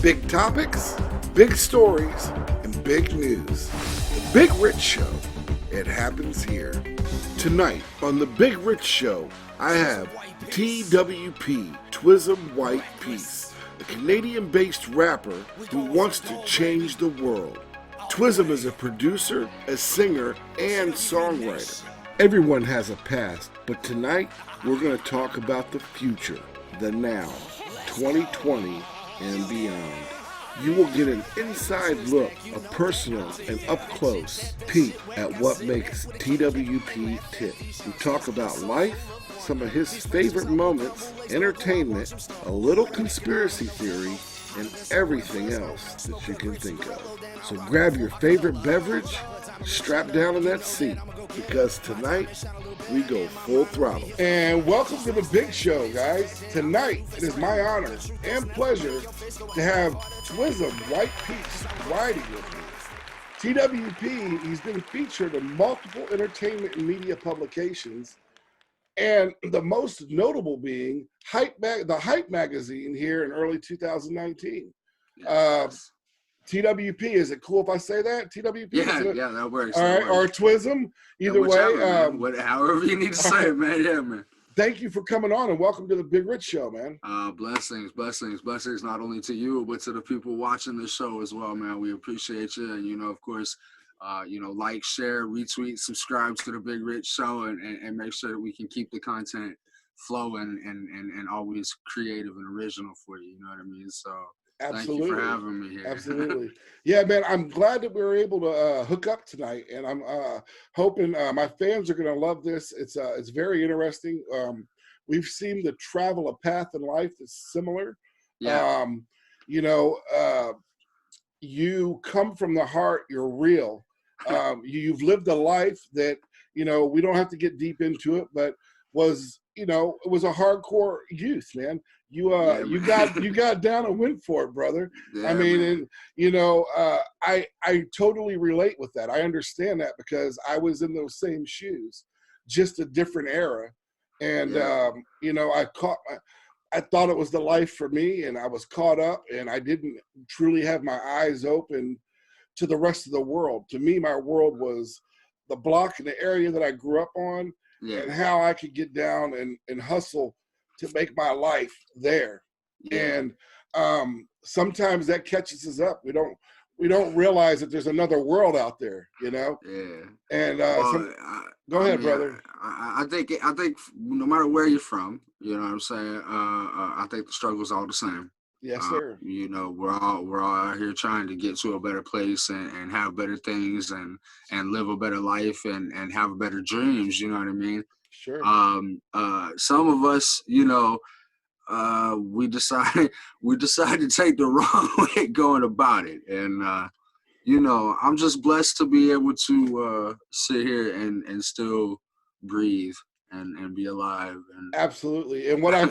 Big topics, big stories, and big news. The Big Rich Show. It happens here. Tonight on The Big Rich Show, I have TWP, Twizm Whyte Peace, a Canadian-based rapper who wants to change the world. Twizm is a producer, a singer, and songwriter. Everyone has a past, but tonight we're going to talk about the future, the now, 2020 and beyond. You will get an inside look, a personal and up-close peek at what makes TWP tick. We talk about life, some of his favorite moments, entertainment, a little conspiracy theory, and everything else that you can think of. So grab your favorite beverage, strap down in that seat, because tonight we go full throttle. And welcome to the big show, guys. Tonight it is my honor and pleasure to have Twizm Whyte Peace riding with me. TWP, he's been featured in multiple entertainment and media publications, and the most notable being the Hype magazine here in early 2019. Yes. TWP, is it cool if I say that? TWP? Yeah, that works. All right, or Twizm, either way. However you need to say it, man. Yeah, man. Thank you for coming on and welcome to the Big Rich Show, man. Blessings, not only to you, but to the people watching the show as well, man. We appreciate you. And, of course, like, share, retweet, subscribe to the Big Rich Show and make sure that we can keep the content flowing and always creative and original for you. You know what I mean? So absolutely. Thank you for having me here. Absolutely. Yeah, man, I'm glad that we were able to hook up tonight, and I'm hoping my fans are going to love this. It's very interesting. We've seemed to travel a path in life that's similar. Yeah. You come from the heart. You're real. You've lived a life that, we don't have to get deep into it, but was, it was a hardcore youth, man. You got down and went for it, brother. Yeah, I mean, and I totally relate with that. I understand that because I was in those same shoes, just a different era. And I thought it was the life for me, and I was caught up, and I didn't truly have my eyes open to the rest of the world. To me, my world was the block and the area that I grew up on, and how I could get down and hustle to make my life there. Yeah. And sometimes that catches us up. We don't realize that there's another world out there, Yeah. And go ahead, brother. I think no matter where you're from, you know what I'm saying, I think the struggle's all the same. Yes, sir. We're all out here trying to get to a better place and have better things and live a better life and have better dreams. You know what I mean? Sure. Some of us, we decided to take the wrong way going about it, and I'm just blessed to be able to sit here and still breathe and be alive. And absolutely. And what I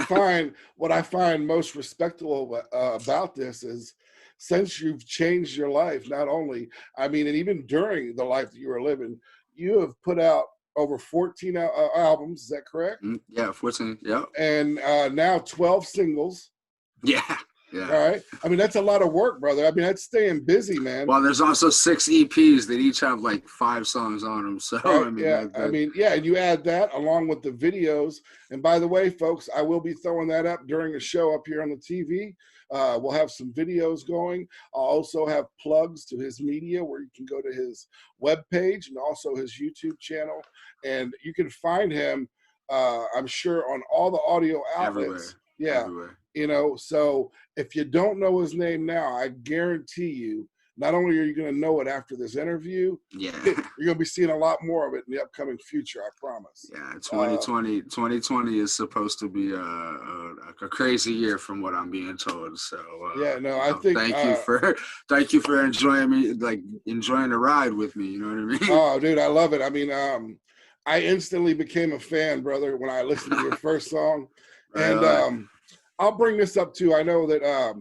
find most respectable about this is, since you've changed your life, not only, and even during the life that you were living, you have put out over 14 albums. Is that correct? Yeah, 14. Yeah. And now 12 singles. Yeah. All right. That's a lot of work, brother. That's staying busy, man. Well, there's also 6 EPs that each have like 5 songs on them. So right. And you add that along with the videos. And by the way, folks, I will be throwing that up during a show up here on the TV. We'll have some videos going. I'll also have plugs to his media where you can go to his webpage and also his YouTube channel. And you can find him, I'm sure, on all the audio outlets. Everywhere. Yeah. Everywhere. So if you don't know his name now, I guarantee you, not only are you going to know it after this interview, you're going to be seeing a lot more of it in the upcoming future, I promise. Yeah, 2020 is supposed to be a crazy year from what I'm being told. So I think thank you for enjoying the ride with me. You know what I mean? Oh, dude, I love it. I instantly became a fan, brother, when I listened to your first song. And I'll bring this up too. I know that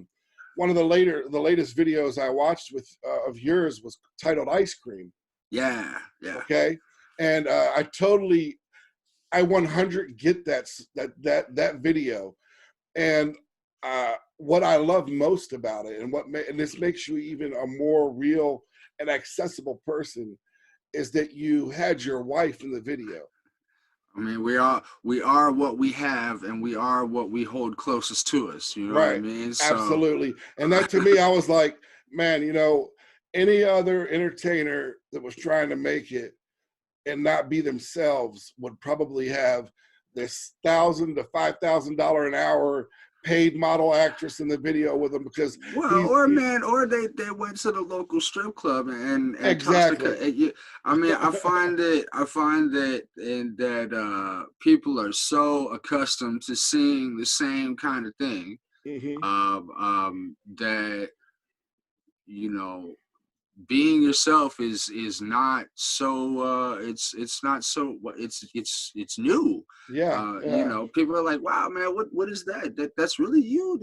one of the latest videos I watched of yours was titled Ice Cream. Yeah. Okay. And I 100 get that video. And what I love most about it, and and this makes you even a more real and accessible person, is that you had your wife in the video. I mean, we are what we have, and we are what we hold closest to us. You know what I Right. mean? So, Absolutely. And that, to me, I was like, man, you know, any other entertainer that was trying to make it and not be themselves would probably have this $1,000 to $5,000 an hour paid model actress in the video with them, because well, or man, or they went to the local strip club and tossed exactly. I mean, I find that people are so accustomed to seeing the same kind of thing, Hmm. that, you know, being yourself is not so it's not so it's new. Yeah, You yeah. know, people are like, wow, man, what is that's really you,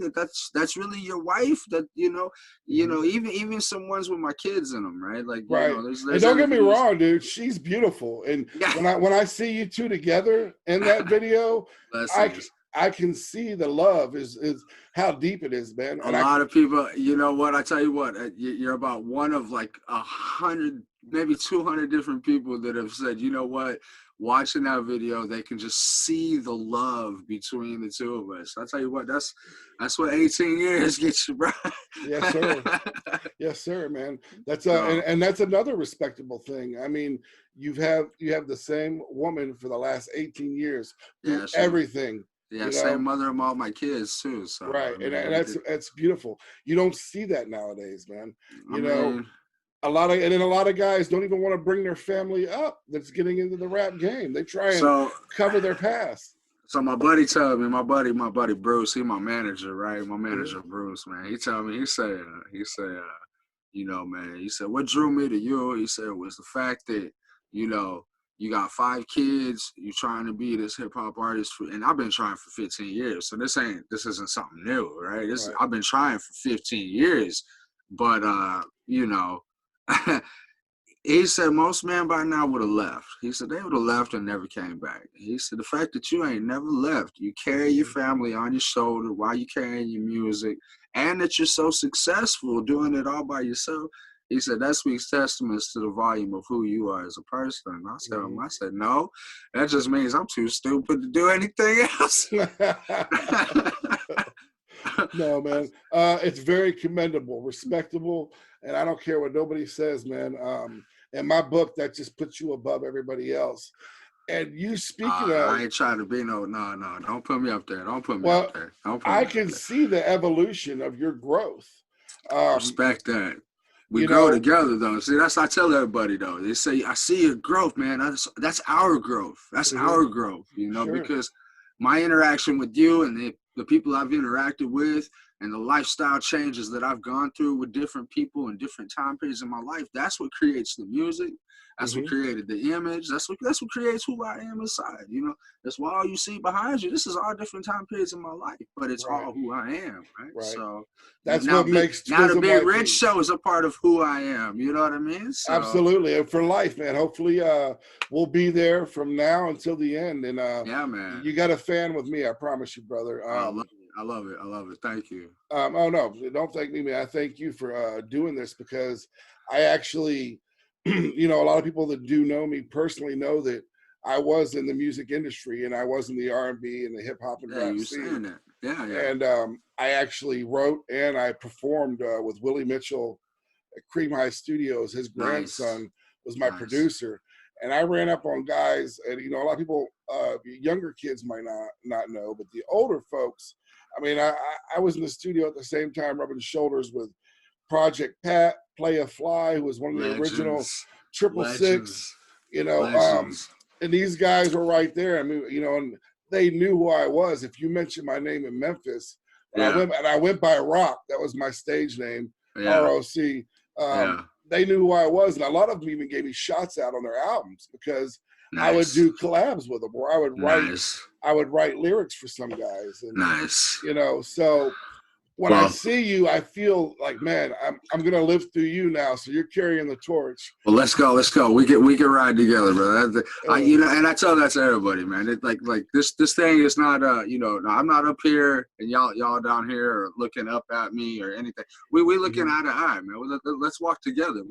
that's really your wife, that, Hmm. even some ones with my kids in them, right? Like, Right. And there's don't get me interviews. wrong, dude, she's beautiful. And Yeah. when I see you two together in that video, Blessings. I can see the love is how deep it is, man. A And I lot can, of people, you know what, I tell you what, you're about one of like 100, maybe 200 different people that have said, you know what, watching that video, they can just see the love between the two of us. I tell you what, that's what 18 years gets you, bro. yes, sir. Yes, sir, man. That's So, and that's another respectable thing. I mean, you have the same woman for the last 18 years through yeah, everything, yeah, you same know. mother of all my kids too. So, Right. I And mean, that's beautiful. You don't see that nowadays, man. I You know, mean, a lot of guys don't even want to bring their family up that's getting into the rap game. They try and so cover their past. So my buddy told me, my buddy Bruce, he my manager, right? My Mhm. manager Bruce, man. He told me, he said, man, he said, what drew me to you, he said, was the fact that, you know, you got 5 kids, you trying to be this hip hop artist and I've been trying for 15 years. So this isn't something new, right? Right. I've been trying for 15 years, but he said most men by now would have left. He said they would have left and never came back. He said the fact that you ain't never left, you carry your family on your shoulder while you carrying your music, and that you're so successful doing it all by yourself. He said that speaks testaments to the volume of who you are as a person. And Mhm. I said, no, that just means I'm too stupid to do anything else. No, man. It's very commendable, respectable, and I don't care what nobody says, man. In my book, that just puts you above everybody else. And you speaking I of, ain't trying to be no, don't put me up there. Don't put me up well, there. Don't put I me up can there. see the evolution of your growth. Um, Respect that. We you grow know, together though. See, that's what I tell everybody though. They say, I see your growth, man. That's our growth. That's mhm, our growth, sure. because my interaction with you and the people I've interacted with and the lifestyle changes that I've gone through with different people and different time periods in my life, that's what creates the music. That's what Hmm. created the image. That's what creates who I am inside. That's why all you see behind you. This is all different time periods in my life, but it's Right, all who I am, right? right. So That's now, what makes now the Twizm Big Rich YP. Show is a part of who I am. You know what I mean? So Absolutely, and for life, man. Hopefully, we'll be there from now until the end. And yeah, man. you got a fan with me, I promise you, brother. I love it. I love it. I love it. Thank you. Oh no, don't thank me, man. I thank you for doing this, because I actually, you know, a lot of people that do know me personally know that I was in the music industry and I was in the R&B and the hip hop and Yeah, rap you scene. saying that. Yeah, yeah. And I actually wrote and I performed with Willie Mitchell at Cream High Studios. His Nice. grandson was my Nice. producer, and I ran up on guys. And you know, a lot of people, younger kids might not know, but the older folks. I mean, I was in the studio at the same time, rubbing shoulders with Project Pat, Playa Fly, who was one of the original Legends. 666. Legends. You know, Legends. and these guys were right there. I mean, you know, and they knew who I was. If you mentioned my name in Memphis, Yeah. I went by Rock. That was my stage name, Yeah. ROC. Yeah. They knew who I was, and a lot of them even gave me shots out on their albums, because I would Nice. do collabs with them, or Nice. I would write lyrics for some guys, and Nice. you know, so when I see you, I feel like, man, I'm gonna live through you now. So you're carrying the torch. Well, let's go. We can ride together, brother. You know, and I tell that to everybody, man. It's like this thing is not you know, no, I'm not up here and y'all down here or looking up at me or anything. We looking eye to eye, man. Let's walk together.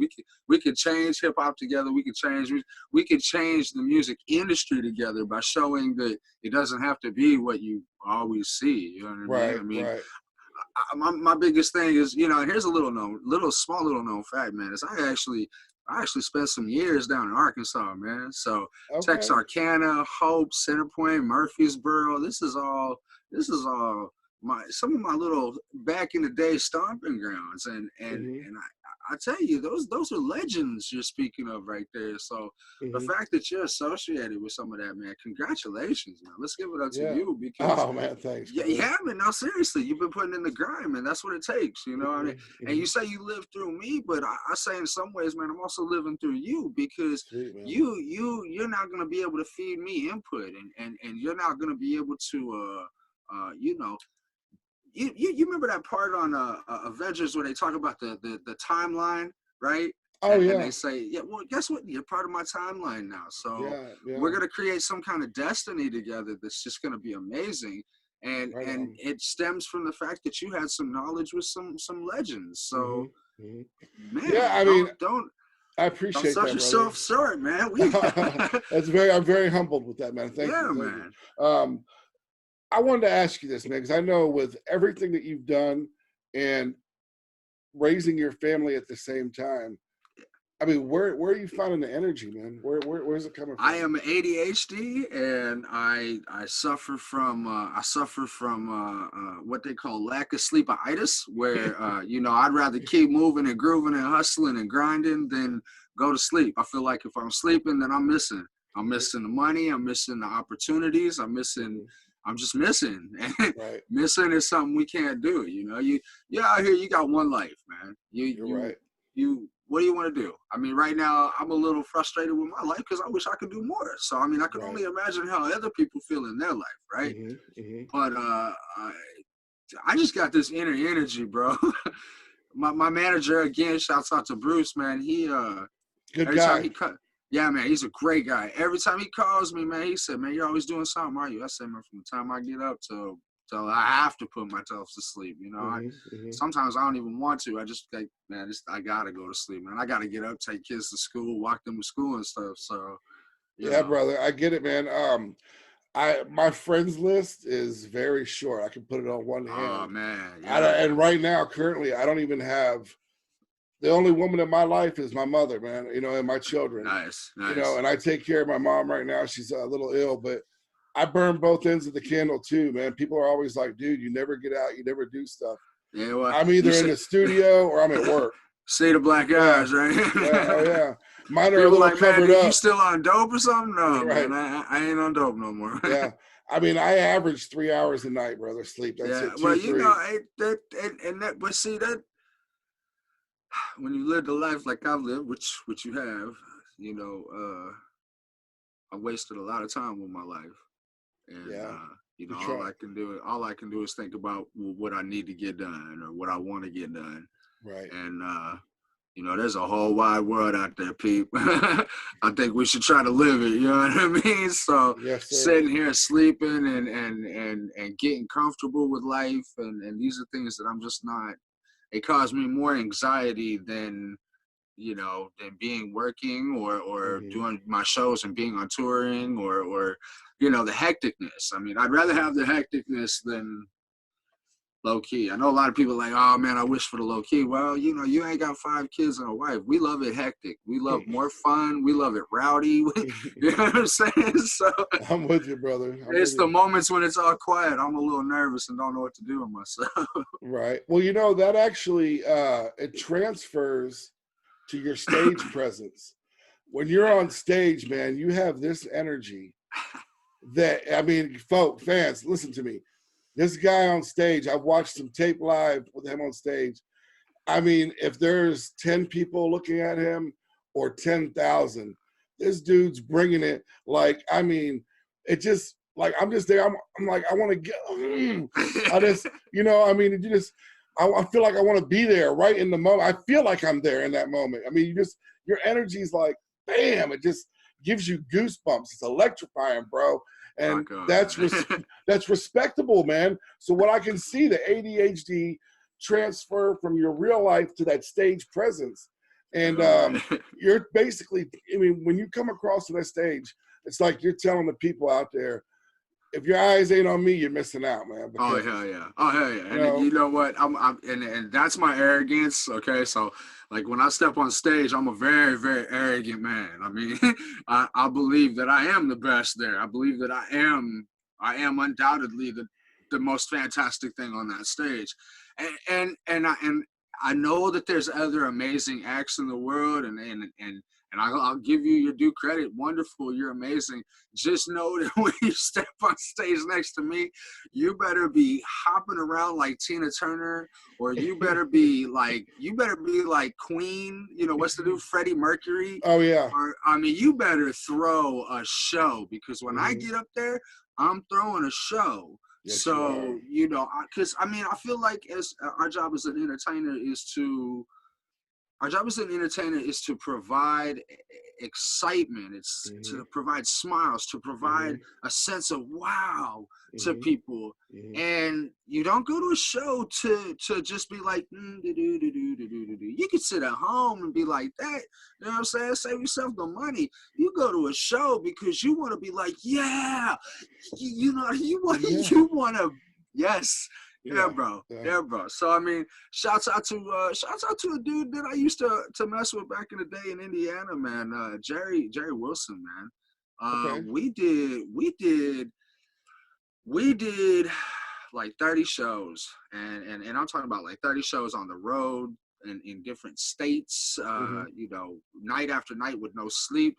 We could change hip hop together. We could change the music industry together by showing that it doesn't have to be what you always see. You know what I mean? I mean. Right. My biggest thing is, you know, and here's a small little known fact, man, is I actually spent some years down in Arkansas, man. So Texarkana, Hope, Centerpoint, Murfreesboro, this is all some of my little back in the day stomping grounds, and I tell you, those are legends you're speaking of right there. So the fact that you're associated with some of that, man, congratulations, man. Let's give it up to you, because man, thanks. Yeah, man. No, seriously, you've been putting in the grind, man. That's what it takes, you know. And you say you live through me, but I say in some ways, man, I'm also living through you, because you're not gonna be able to feed me input, and you're not gonna be able to you know. You remember that part on Avengers where they talk about the timeline, right? And they say, yeah, well, guess what? You're part of my timeline now. So we're going to create some kind of destiny together that's just going to be amazing. And it stems from the fact that you had some knowledge with some legends. So, man, I mean, I don't appreciate sell that, yourself short, man. I'm very humbled with that, man. Thank you. Man. You. I wanted to ask you this, man, because I know with everything that you've done and raising your family at the same time, I mean, where are you finding the energy, man? Where's it coming from? I am ADHD, and I suffer from what they call lack of sleepitis, where you know, I'd rather keep moving and grooving and hustling and grinding than go to sleep. I feel like if I'm sleeping, then I'm missing the money, I'm missing the opportunities, I'm just missing. Missing is something we can't do. You know, you're out here, you got one life, man. What do you want to do? I mean, right now, I'm a little frustrated with my life because I wish I could do more. So, I mean, I can only imagine how other people feel in their life, right? But I just got this inner energy, bro. my manager, again, shouts out to Bruce, man. He good guy. Yeah, man, he's a great guy. Every time he calls me, man, he said, man, you're always doing something, are you? I said, man, from the time I get up till I have to put myself to sleep, you know. Sometimes I don't even want to. I just like, man, I gotta go to sleep, man. I gotta get up, take kids to school, walk them to school and stuff. So you know. Brother, I get it, man. My friends list is very short. I can put it on one hand. Oh man. And right now, currently, I don't even have. The only woman in my life is my mother, man, you know, and my children. Nice. You know, and I take care of my mom right now. She's a little ill, but I burn both ends of the candle too, man. People are always like, dude, you never get out. You never do stuff. Yeah, well, I'm either in the studio or I'm at work. See the black eyes, right? Yeah. Mine are a little covered up. You still on dope or something? No, man, I ain't on dope no more. Yeah. I mean, I average 3 hours a night, brother, sleep. That's it. Well, you know, but see that, when you live the life like I've lived, which you have, you know, I wasted a lot of time with my life, and you know, all I can do is think about what I need to get done or what I want to get done, right? And you know, there's a whole wide world out there, people. I think we should try to live it. You know what I mean? So sitting here sleeping and getting comfortable with life, and these are things that I'm just not. It caused me more anxiety than, you know, than being working or doing my shows and being on touring or, you know, the hecticness. I mean, I'd rather have the hecticness than low key. I know a lot of people are like, oh man, I wish for the low key. Well, you know, you ain't got 5 kids and a wife. We love it hectic. We love more fun. We love it rowdy. You know what I'm saying? So I'm with you, brother. It's the moments when it's all quiet. I'm a little nervous and don't know what to do with myself. Right. Well, you know, that actually it transfers to your stage presence. When you're on stage, man, you have this energy that, I mean, fans, listen to me. This guy on stage, I've watched him tape live with him on stage. I mean, if there's 10 people looking at him or 10,000, this dude's bringing it. Like, I mean, it just, like, I'm just there. I'm like, I want to get, I just, you know, I mean, you just, I feel like I want to be there right in the moment. I feel like I'm there in that moment. I mean, your energy is like, bam, it just gives you goosebumps. It's electrifying, bro. And that's respectable, man. So what I can see, the ADHD transfer from your real life to that stage presence. And you're basically, I mean, when you come across to that stage, it's like you're telling the people out there, if your eyes ain't on me, you're missing out, man. Because, oh hell yeah! Oh hell yeah! And you know what? And that's my arrogance. Okay, so like when I step on stage, I'm a very, very arrogant man. I mean, I believe that I am the best there. I believe that I am undoubtedly the most fantastic thing on that stage. And I know that there's other amazing acts in the world, and I'll give you your due credit. Wonderful, you're amazing. Just know that when you step on stage next to me, you better be hopping around like Tina Turner, or you better be like Queen. You know, what's the dude, Freddie Mercury? Oh yeah. Or I mean, you better throw a show, because when I get up there, I'm throwing a show. Yes, so you know, because I mean, I feel like as our job as an entertainer is to provide excitement. It's to provide smiles, to provide a sense of wow to people. And you don't go to a show to just be like, you can sit at home and be like that. You know what I'm saying? Save yourself the money. You go to a show because you want to be like, yeah, you want to, yes. Yeah, bro. Yeah, bro. So I mean, shouts out to a dude that I used to mess with back in the day in Indiana, man. Jerry Wilson, man. We did like 30 shows, and I'm talking about like 30 shows on the road and in different states. You know, night after night with no sleep.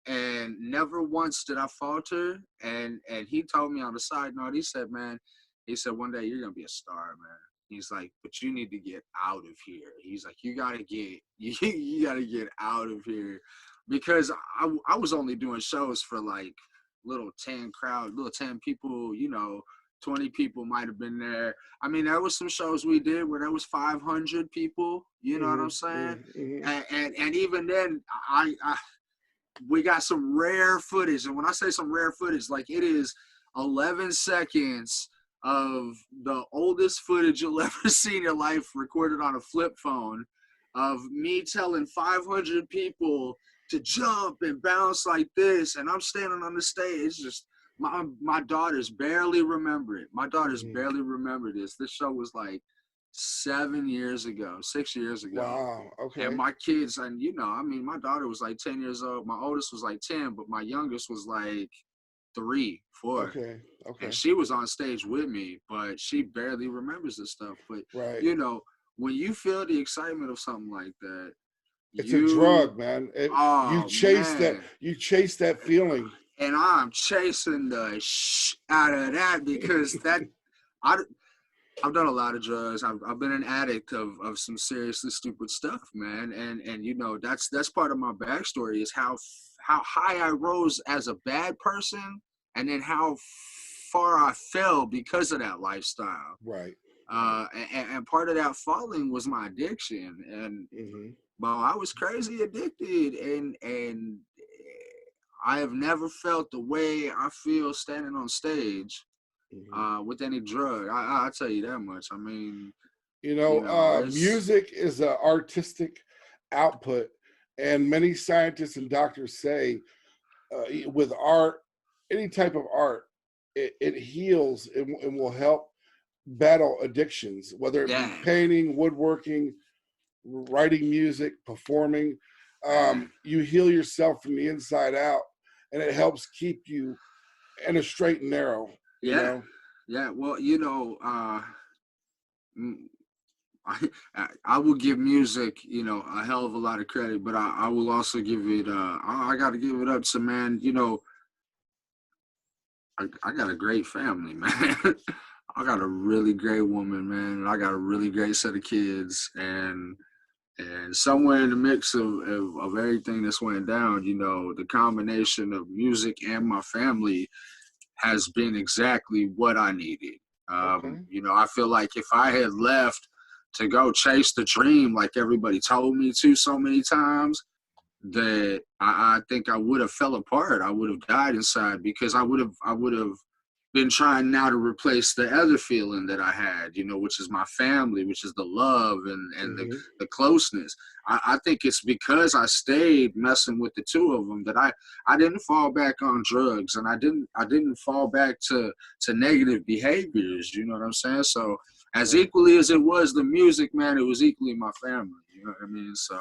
And never once did I falter. And he told me on the side note, he said, man, one day you're gonna be a star, man. He's like, but you need to get out of here. He's like, you gotta get out of here, because I was only doing shows for like little 10 people, you know, 20 people might have been there. I mean, there was some shows we did where there was 500 people. You know what I'm saying? And even then, we got some rare footage. And when I say some rare footage, like it is 11 seconds of the oldest footage you'll ever see in your life recorded on a flip phone of me telling 500 people to jump and bounce like this. And I'm standing on the stage. Just my daughters barely remember it. My daughters barely remember this. This show was like 6 years ago. Wow. Okay. And my kids, and you know, I mean, my daughter was like 10 years old. My oldest was like 10, but my youngest was like 3, 4. Okay. And she was on stage with me, but she barely remembers this stuff. But you know, when you feel the excitement of something like that, it's a drug, man. You chase that feeling. And I'm chasing the out of that, because I've done a lot of drugs. I've been an addict of some seriously stupid stuff, man. And you know, that's part of my backstory, is how high I rose as a bad person, and then how far I fell because of that lifestyle. Right. And part of that falling was my addiction. And well, I was crazy addicted, and I have never felt the way I feel standing on stage with any drug. I'll tell you that much. I mean, music is an artistic output, and many scientists and doctors say with art, any type of art, it heals and will help battle addictions, whether it be painting, woodworking, writing music, performing. You heal yourself from the inside out, and it helps keep you in a straight and narrow. You know? Yeah. Well, you know, I will give music, you know, a hell of a lot of credit, but I will also give it, I got to give it up to, man, you know, I got a great family, man. I got a really great woman, man. And I got a really great set of kids, and somewhere in the mix of everything that's went down, you know, the combination of music and my family has been exactly what I needed. You know, I feel like if I had left to go chase the dream like everybody told me to so many times, that I think I would have fell apart. I would have died inside, because I would have been trying now to replace the other feeling that I had, you know, which is my family, which is the love and the closeness. I think it's because I stayed messing with the two of them that I didn't fall back on drugs, and I didn't fall back to negative behaviors. You know what I'm saying? So as equally as it was the music, man, it was equally my family. You know what I mean? So.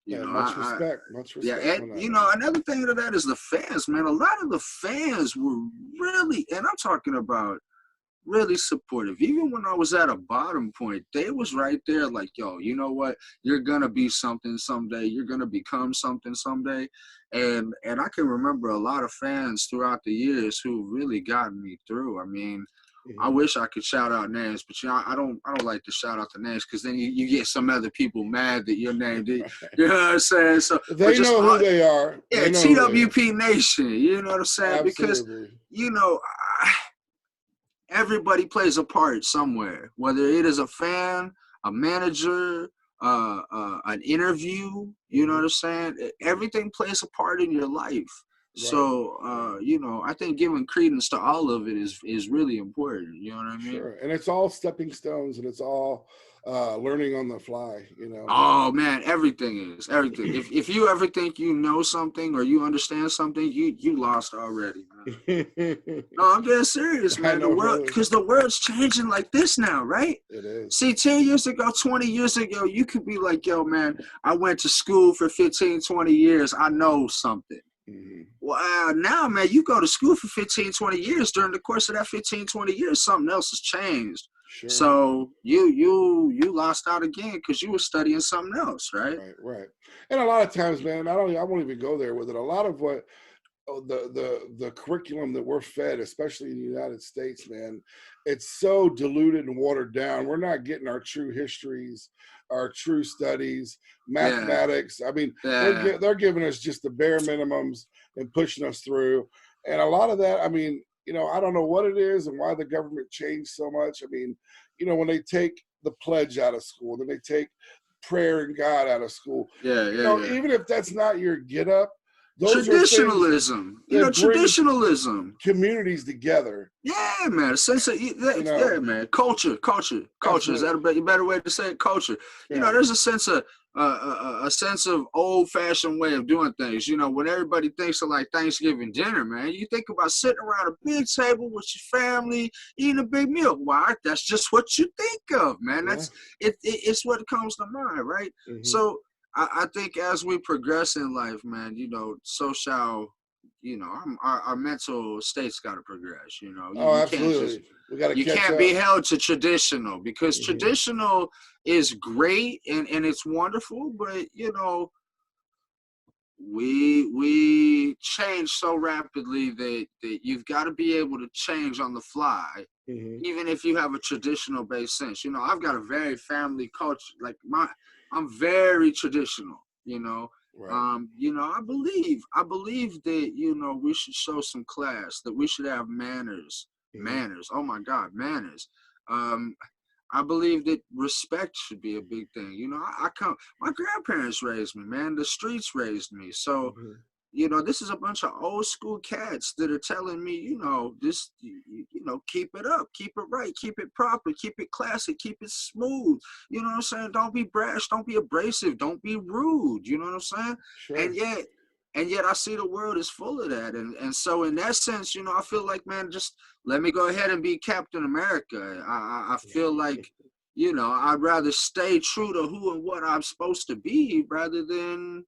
You Yeah, know, much respect. yeah, and you know, another thing to that is the fans, man. A lot of the fans were really, and I'm talking about really supportive. Even when I was at a bottom point, they was right there like, yo, you know what? You're gonna be something someday. You're gonna become something someday. And I can remember a lot of fans throughout the years who really got me through. I mean, I wish I could shout out names, but you know, I don't like to shout out the names, because then you get some other people mad that your name did. You know what I'm saying? So they know who they are. Yeah, they know TWP Nation. You know what I'm saying? Absolutely. Because you know, everybody plays a part somewhere, whether it is a fan, a manager, an interview. You know what I'm saying? Everything plays a part in your life. So, you know, I think giving credence to all of it is really important. You know what I mean? Sure. And it's all stepping stones, and it's all learning on the fly, you know. Oh man, everything is everything. If you ever think you know something or you understand something, you lost already, man. No, I'm dead serious, man. The world, because the world's changing like this now, right? It is. See, 10 years ago, 20 years ago, you could be like, yo, man, I went to school for 15, 20 years. I know something. Wow, now, man, you go to school for 15, 20 years. During the course of that 15, 20 years, something else has changed. Sure. So you lost out again because you were studying something else, right? Right. And a lot of times, man, I won't even go there with it. A lot of what the curriculum that we're fed, especially in the United States, man, it's so diluted and watered down. We're not getting our true histories, our true studies, mathematics. I mean, they're giving us just the bare minimums and pushing us through. And a lot of that, I mean, you know, I don't know what it is and why the government changed so much. I mean, you know, when they take the pledge out of school, then they take prayer and God out of school. Even if that's not your get up, those traditionalism, you know, traditionalism, communities together. Yeah, man. A sense of yeah, man. Culture. Is that a better way to say it? Culture. You know, there's a sense of old-fashioned way of doing things. You know, when everybody thinks of like Thanksgiving dinner, man, you think about sitting around a big table with your family, eating a big meal. Why? That's just what you think of, man. That's it's what comes to mind, right? So I think as we progress in life, man, you know, so shall, you know, our mental state's got to progress. You know, you absolutely. You can't be held to traditional, because traditional is great and it's wonderful, but you know, we change so rapidly that you've got to be able to change on the fly, even if you have a traditional based sense. You know, I've got a very family culture. Like I'm very traditional. You know, you know, I believe that, you know, we should show some class, that we should have manners. Manners. Oh my God, manners. I believe that respect should be a big thing. You know, my grandparents raised me, man. The streets raised me. So, you know, this is a bunch of old school cats that are telling me, you know, this, you know, keep it up, keep it right, keep it proper, keep it classy, keep it smooth. You know what I'm saying? Don't be brash, don't be abrasive, don't be rude. You know what I'm saying? Sure. And yet I see the world is full of that. And so in that sense, you know, I feel like, man, just let me go ahead and be Captain America. I feel like, you know, I'd rather stay true to who and what I'm supposed to be rather than,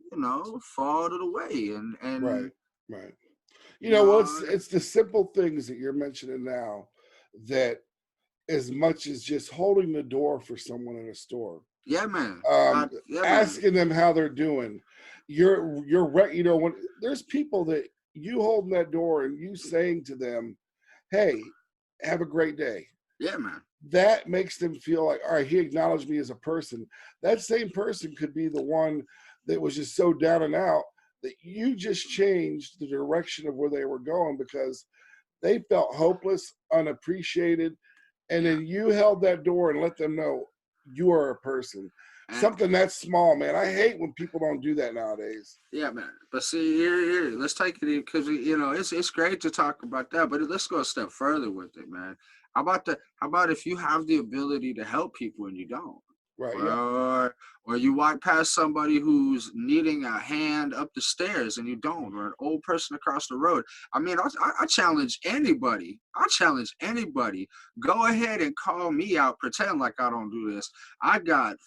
you know, fall to the way. And right. You know, well, it's the simple things that you're mentioning now that, as much as just holding the door for someone in a store. Yeah, man. Asking them how they're doing. You're you know, when there's people that you holding that door and you saying to them, hey, have a great day. Yeah, man. That makes them feel like, all right, he acknowledged me as a person. That same person could be the one that was just so down and out that you just changed the direction of where they were going because they felt hopeless, unappreciated. And then you held that door and let them know, you are a person. And, Something that's small, man. I hate when people don't do that nowadays. yeah, man. But see, here, let's take it because it's great to talk about that, but let's go a step further with it, man. How about if you have the ability to help people and you don't? Right, Or you walk past somebody who's needing a hand up the stairs and you don't, or an old person across the road. I mean, I challenge anybody. Go ahead and call me out. Pretend like I don't do this. I got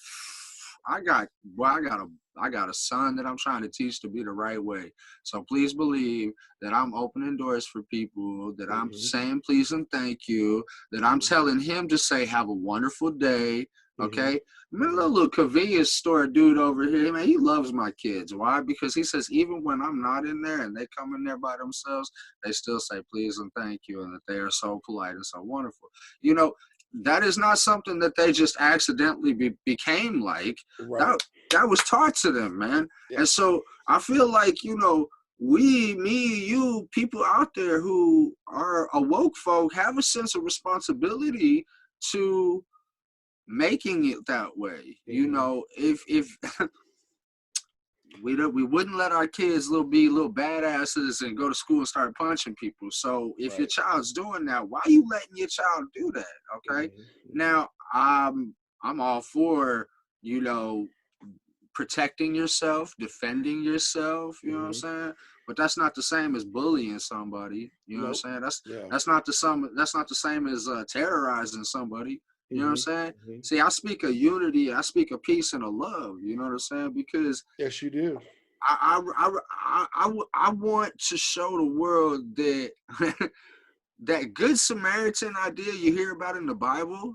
a son that I'm trying to teach to be the right way. So please believe that I'm opening doors for people, that I'm saying please and thank you, that I'm telling him to say have a wonderful day. Okay. Man, little convenience store dude over here, man, he loves my kids. Why? Because he says even when I'm not in there and they come in there by themselves, they still say please and thank you, and that they are so polite and so wonderful. You know, that is not something that they just accidentally became like. right. That was taught to them, man. Yeah. And so I feel like, you, people out there who are awoke folk have a sense of responsibility to making it that way. If we wouldn't let our kids be little badasses and go to school and start punching people. So if your child's doing that, why are you letting your child do that? Okay. Now I'm all for, protecting yourself, defending yourself, you know what I'm saying? But that's not the same as bullying somebody. You know what I'm saying? That's not the same as terrorizing somebody. You know what I'm saying? See, I speak of unity, I speak of peace and of love. You know what I'm saying? Because yes, you do. I want to show the world that that good Samaritan idea you hear about in the Bible,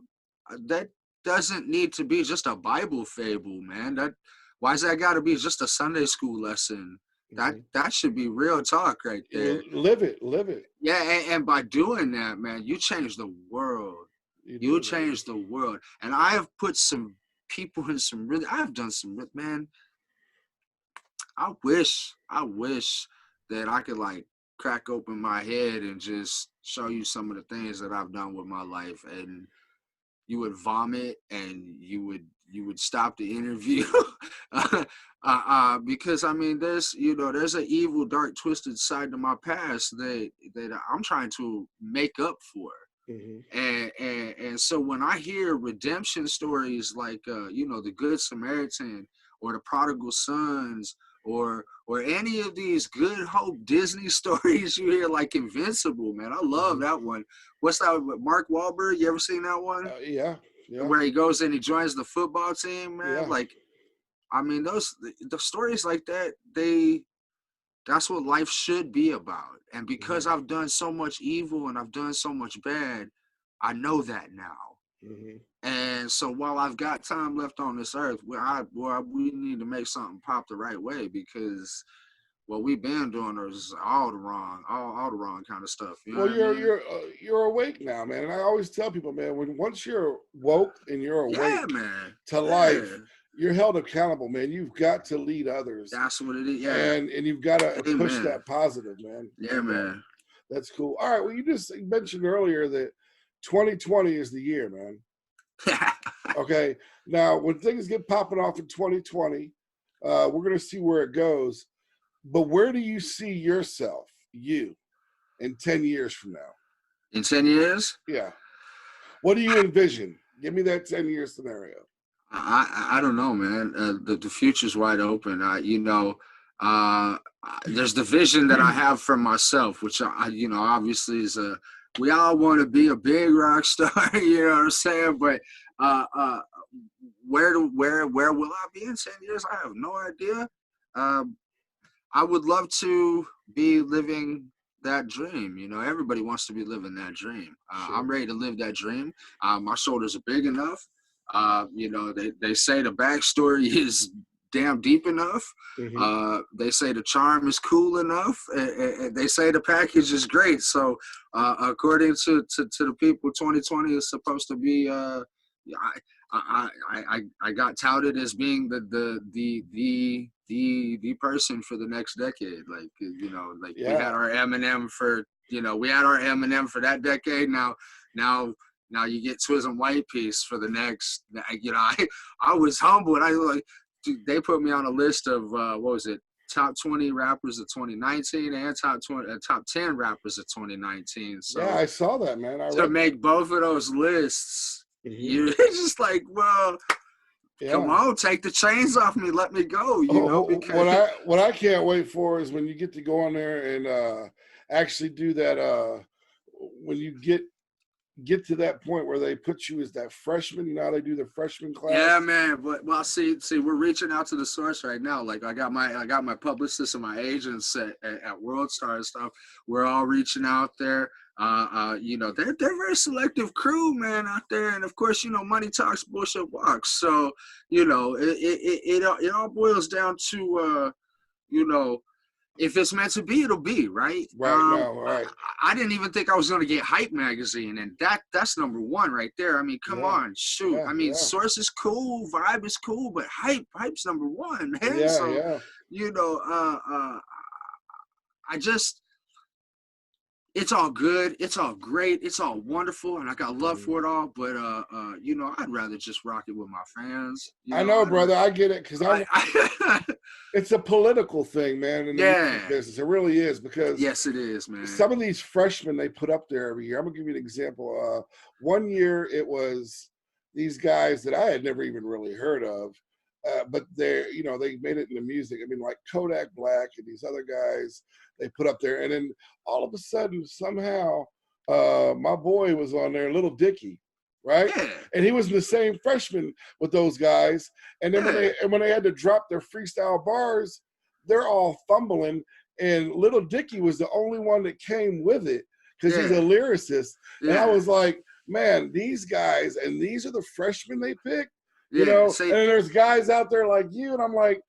that doesn't need to be just a Bible fable, man. Why is that got to be just a Sunday school lesson? That should be real talk right there. Live it. Yeah, and by doing that, man, you change the world. You change the world. And I have put some people in I've done some, man, I wish that I could crack open my head and just show you some of the things that I've done with my life, and you would vomit and you would stop the interview. Because I mean, there's an evil, dark, twisted side to my past that I'm trying to make up for. And so when I hear redemption stories like the Good Samaritan or the Prodigal Sons or any of these Good Hope Disney stories you hear, like Invincible, man, I love that one. What's that? Mark Wahlberg? You ever seen that one? Yeah. Where he goes and he joins the football team, man. Yeah. Like, I mean, the stories like that, that's what life should be about. And because I've done so much evil and I've done so much bad, I know that now. And so while I've got time left on this earth, we need to make something pop the right way, because what we've been doing is all the wrong kind of stuff. You know what I mean? You're awake now, man. And I always tell people, man, once you're woke and you're awake to life, you're held accountable, man. You've got to lead others. That's what it is. Yeah. And you've got to push that positive, man. Yeah, man. That's cool. All right. Well, you just mentioned earlier that 2020 is the year, man. Okay. Now, when things get popping off in 2020, we're going to see where it goes. But where do you see yourself, in 10 years from now? In 10 years? Yeah. What do you envision? Give me that 10-year scenario. I don't know, man. The future's wide open. There's the vision that I have for myself, which obviously is we all want to be a big rock star. You know what I'm saying? But where will I be in 10 years? I have no idea. I would love to be living that dream. Everybody wants to be living that dream. Sure. I'm ready to live that dream. My shoulders are big enough. They say the backstory is damn deep enough. They say the charm is cool enough. They say the package is great. So according to the people, 2020 is supposed to be. I got touted as being the person for the next decade. We had our Eminem for that decade. Now Now you get Twizm Whyte piece for the next. You know, I was humbled. I like, dude, they put me on a list of what was it? Top 20 rappers of 2019 and top 10 rappers of 2019. So yeah, I saw that, man. to make both of those lists, you're just like, well, come on, take the chains off me, let me go. You know, because what I can't wait for is when you get to go on there and actually do that. When you get to that point where they put you as that freshman, you know how they do the freshman class? Yeah, man. But well, see, we're reaching out to the source right now. Like I got my publicists and my agents at World Star and stuff. We're all reaching out there. You know, they're very selective crew, man, out there. And of course, you know, money talks, bullshit walks. So, you know, it all boils down to you know, if it's meant to be, it'll be, right? Right. I didn't even think I was going to get Hype magazine, and that's number one right there. I mean, come on, shoot. I mean, Source is cool, Vibe is cool, but Hype's number one, man. You know, I just, it's all good, it's all great, it's all wonderful, and I got love for it all. But you know, I'd rather just rock it with my fans. I know, brother. I get it, because it's a political thing, man. In the music business, it really is, because yes, it is, man. Some of these freshmen they put up there every year. I'm gonna give you an example. One year it was these guys that I had never even really heard of, but they, you know, they made it into music. I mean, like Kodak Black and these other guys they put up there, and then all of a sudden, somehow, my boy was on there, Little Dicky, right? Yeah. And he was in the same freshman with those guys. And then when they had to drop their freestyle bars, they're all fumbling. And Little Dicky was the only one that came with it, because he's a lyricist. And I was like, man, these guys, and these are the freshmen they picked, you know? And there's guys out there like you, and I'm like,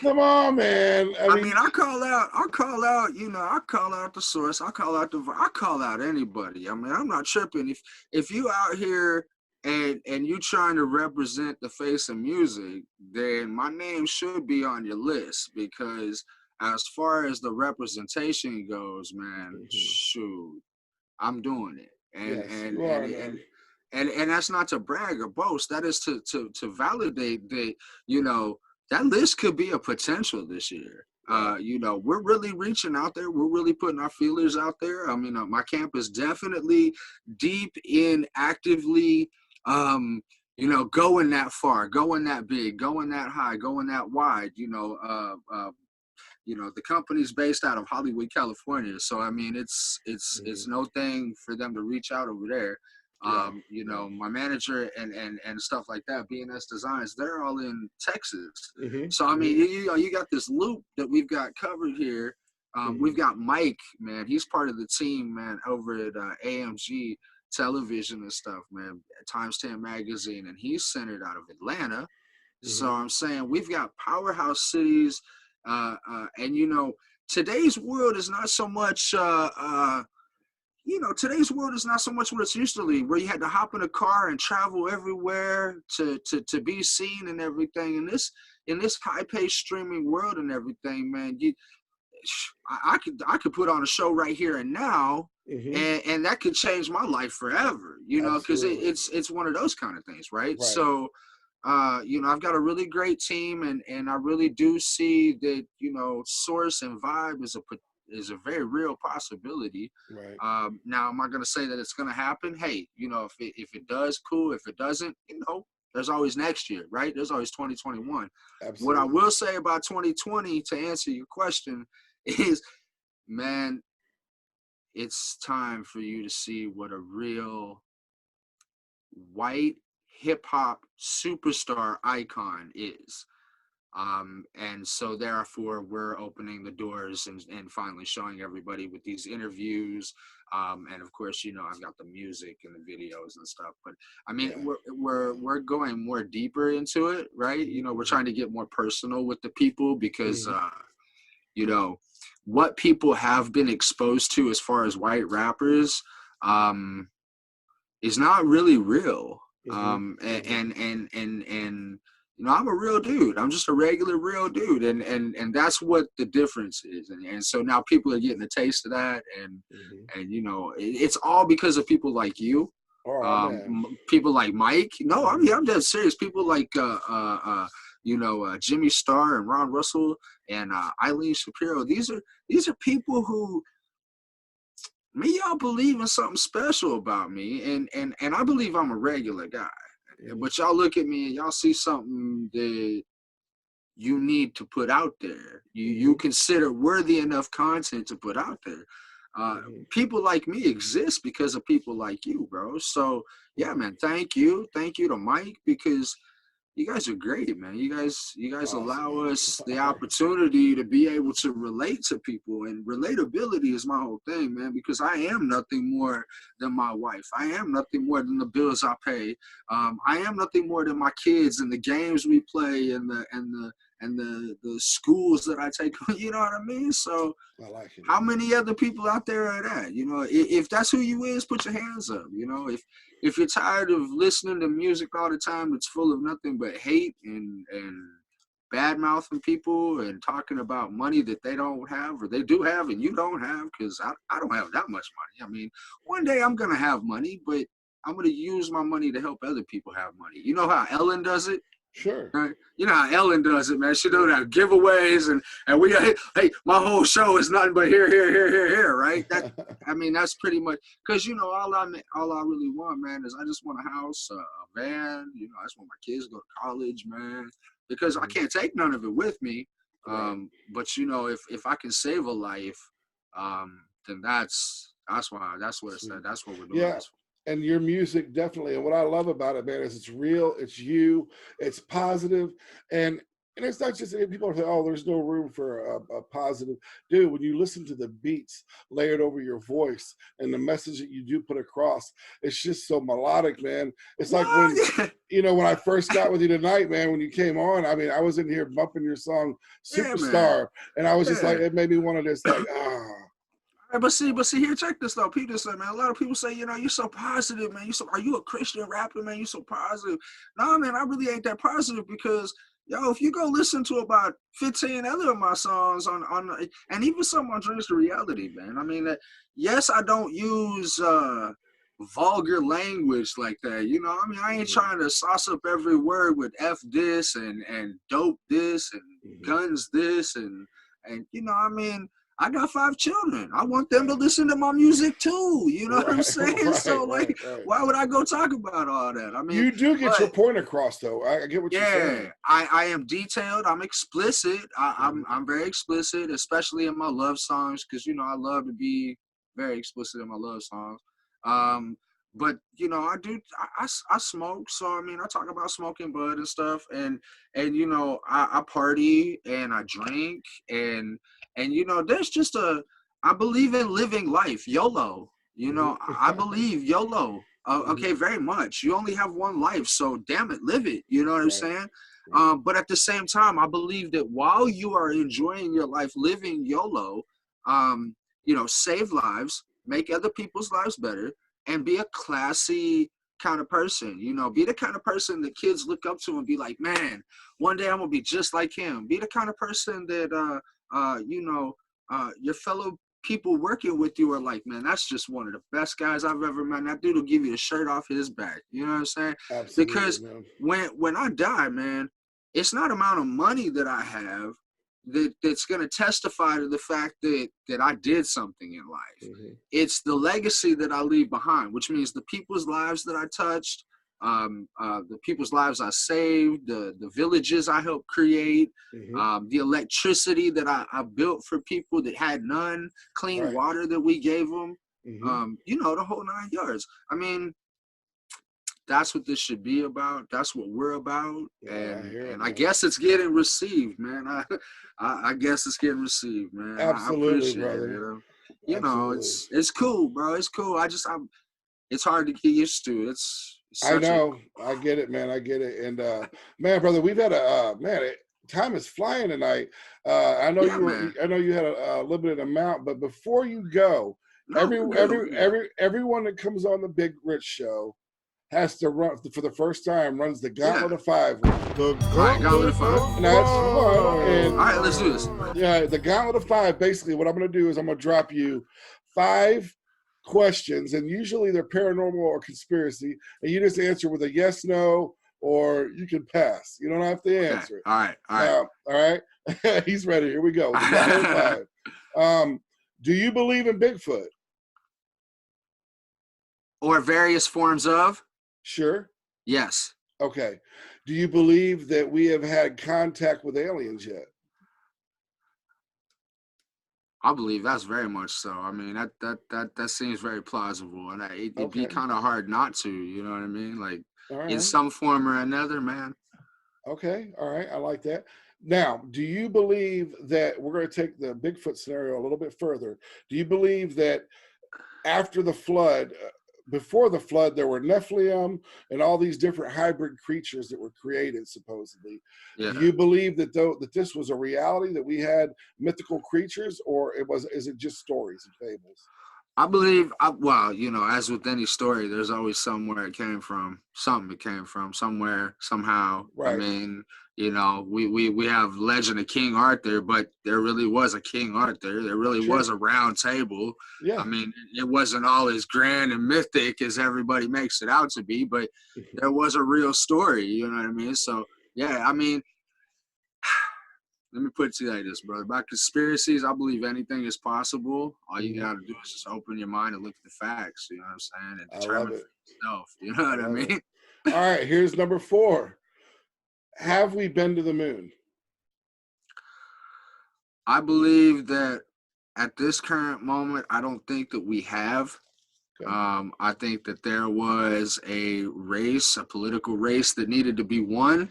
come on, man. I mean, I call out, you know, I call out the Source, I call out anybody. I mean, I'm not tripping. If you out here and you trying to represent the face of music, then my name should be on your list, because as far as the representation goes, man, shoot, I'm doing it. And that's not to brag or boast. That is to validate that, you know, that list could be a potential this year. You know, we're really reaching out there. We're really putting our feelers out there. I mean, my camp is definitely deep in actively, you know, going that far, going that big, going that high, going that wide. You know, the company's based out of Hollywood, California. So I mean, it's no thing for them to reach out over there. You know, my manager and stuff like that, BRRS Designs, they're all in Texas. So I mean, you got this loop that we've got covered here. We've got Mike, man. He's part of the team, man, over at AMG Television and stuff, man. Times 10 Magazine, and he's centered out of Atlanta. So I'm saying we've got powerhouse cities, and you know, today's world is not so much. You know, today's world is not so much what it's used to be, where you had to hop in a car and travel everywhere to be seen and everything. In this high-paced streaming world and everything, man, I could put on a show right here and now, and that could change my life forever. You know, because it's one of those kind of things, right? So, you know, I've got a really great team, and I really do see that, you know, Source and Vibe is a very real possibility. Now, am I going to say that it's going to happen? Hey, you know, if it does, cool. If it doesn't, you know, there's always next year, right? There's always 2021. What I will say about 2020, to answer your question, is, man, it's time for you to see what a real white hip-hop superstar icon is. And so therefore we're opening the doors and finally showing everybody with these interviews. And of course, you know, I've got the music and the videos and stuff, but I mean, we're going more deeper into it, right? You know, we're trying to get more personal with the people, because, you know, what people have been exposed to as far as white rappers, is not really real. And you know, I'm a real dude. I'm just a regular real dude, and that's what the difference is. And so now people are getting a taste of that, and you know, it's all because of people like you. Oh, man. People like Mike. No, I mean, I'm dead serious. People like Jimmy Starr and Ron Russell and Eileen Shapiro. These are people who, y'all believe in something special about me, and I believe I'm a regular guy. But y'all look at me and y'all see something that you need to put out there. You consider worthy enough content to put out there. People like me exist because of people like you, bro. So yeah, man, thank you to Mike, because you guys are great, man. You guys awesome, allow us the opportunity to be able to relate to people, and relatability is my whole thing, man, because I am nothing more than my wife. I am nothing more than the bills I pay. I am nothing more than my kids and the games we play and the schools that I take. You know what I mean? So I like it. How many other people out there are that? You know, if that's who you is, put your hands up. You know, if you're tired of listening to music all the time that's full of nothing but hate and bad mouthing people and talking about money that they don't have or they do have and you don't have, because I don't have that much money. I mean, one day I'm going to have money, but I'm going to use my money to help other people have money. You know how Ellen does it? Sure. Right? You know how Ellen does it, man. She do that giveaways and we, hey, my whole show is nothing but here, right? That, I mean, that's pretty much, because, you know, all I really want, man, is I just want a house, a van. You know, I just want my kids to go to college, man, because I can't take none of it with me. But you know, if I can save a life, then that's what it's that. That's what we're doing. Yeah. And your music, definitely. And what I love about it, man, is it's real, it's you, it's positive. And it's not just people say, oh, there's no room for a positive. Dude, when you listen to the beats layered over your voice and the message that you do put across, it's just so melodic, man. It's like when, you know, when I first got with you tonight, man, when you came on, I mean, I was in here bumping your song, Superstar. And I was just like, it made me want to just like, But see, here, check this though. People say, man, a lot of people say, you know, you're so positive, man. Are you a Christian rapper, man? You're so positive. No, man, I really ain't that positive, because, yo, if you go listen to about 15 other of my songs on and even some on Dreams to Reality, man. I mean, yes, I don't use vulgar language like that. You know, I mean, I ain't trying to sauce up every word with F this and dope this and guns this and you know, I mean, I got 5 children. I want them to listen to my music too. You know what I'm saying? So like, why would I go talk about all that? I mean, you do get your point across, though. I get what you're saying. Yeah, I am detailed. I'm explicit. I'm very explicit, especially in my love songs, because, you know, I love to be very explicit in my love songs. But, you know, I smoke. So, I mean, I talk about smoking bud and stuff. And you know, I party and I drink. And you know, there's just I believe in living life, YOLO. You know, I believe YOLO. Okay, very much. You only have one life, so damn it, live it. You know what I'm saying? But at the same time, I believe that while you are enjoying your life, living YOLO, you know, save lives, make other people's lives better, and be a classy kind of person. You know, be the kind of person that kids look up to and be like, man, one day I'm gonna be just like him. Be the kind of person that you know, your fellow people working with you are like, man, that's just one of the best guys I've ever met. That dude will give you the shirt off his back. You know what I'm saying? Absolutely, because when I die, man, it's not amount of money that I have that's going to testify to the fact that I did something in life. It's the legacy that I leave behind, which means the people's lives that I touched, the people's lives I saved, the villages I helped create, the electricity that I built for people that had none, clean water that we gave them, you know, the whole 9 yards. I mean, that's what this should be about. That's what we're about. And I guess it's getting received, man. I guess it's getting received, man. Absolutely, brother. It, you know, it's cool, bro. It's cool. It's hard to get used to. I know. I get it, man. I get it. And man, brother, we've had time is flying tonight. I know you had a limited amount, but before you go, everyone that comes on the Big Rich Show has to run for the first time, runs the Gauntlet of 5. The Gauntlet of 5. Now that's fun. And, all right, let's do this. Yeah, the Gauntlet of 5. Basically, what I'm going to do is I'm going to drop you 5 questions, and usually they're paranormal or conspiracy, and you just answer with a yes, no, or you can pass. You don't have to answer it. All right. All right. He's ready. Here we go. The number 5. Do you believe in Bigfoot? Or various forms of? Sure. Yes. Okay. Do you believe that we have had contact with aliens yet? I believe that's very much so. I mean, that seems very plausible, and it'd be kind of hard not to. You know what I mean? Like in some form or another, man. Okay. All right. I like that. Now, do you believe that we're going to take the Bigfoot scenario a little bit further? Do you believe that after the flood, before the flood, there were Nephilim and all these different hybrid creatures that were created, supposedly? Yeah. Do you believe that that this was a reality, that we had mythical creatures, or is it just stories and fables? I believe, well, you know, as with any story, there's always somewhere it came from, something it came from, somewhere, somehow. Right. I mean, you know, we have legend of King Arthur, but there really was a King Arthur. There really was a round table. Yeah. I mean, it wasn't all as grand and mythic as everybody makes it out to be, but there was a real story, you know what I mean? So, yeah, I mean, let me put it to you like this, brother. About conspiracies, I believe anything is possible. All you got to do is just open your mind and look at the facts, you know what I'm saying? And determine for yourself, you know what I mean? All right, here's number 4. Have we been to the moon? I believe that at this current moment, I don't think that we have. Okay. I think that there was a race, a political race that needed to be won.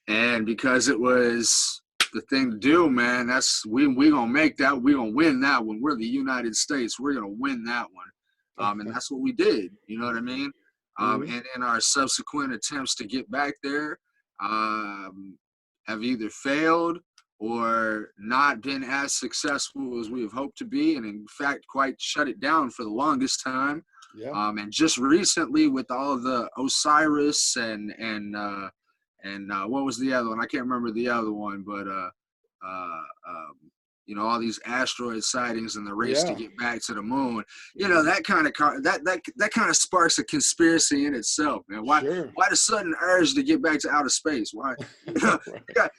And because it was the thing to do, man, we gonna make that, we gonna win that one. We're the United States, we're gonna win that one. And that's what we did, you know what I mean? And in our subsequent attempts to get back there, have either failed or not been as successful as we have hoped to be, and in fact quite shut it down for the longest time. And just recently with all of the Osiris and what was the other one? I can't remember the other one, but you know, all these asteroid sightings and the race to get back to the moon. You know, that kind of sparks a conspiracy in itself, man. Why the sudden urge to get back to outer space? Why?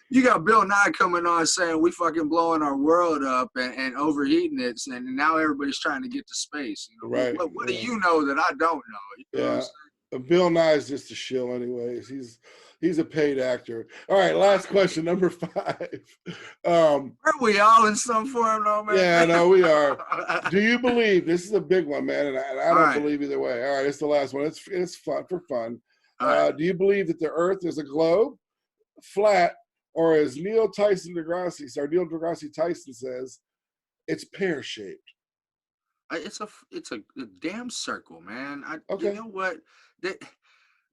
You got Bill Nye coming on saying we fucking blowing our world up and overheating it, and now everybody's trying to get to space. You know, what do you know that I don't know? You know what I'm saying? Bill Nye is just a shill anyways. He's a paid actor. All right, last question, number 5. Aren't we all in some form though, man? Yeah, no, we are. Do you believe, this is a big one, man, and I don't believe either way. All right, it's the last one. It's fun for fun. Do you believe that the Earth is a globe, flat, or as Neil deGrasse Tyson says, it's pear-shaped? It's a damn circle, man. Okay. You know what?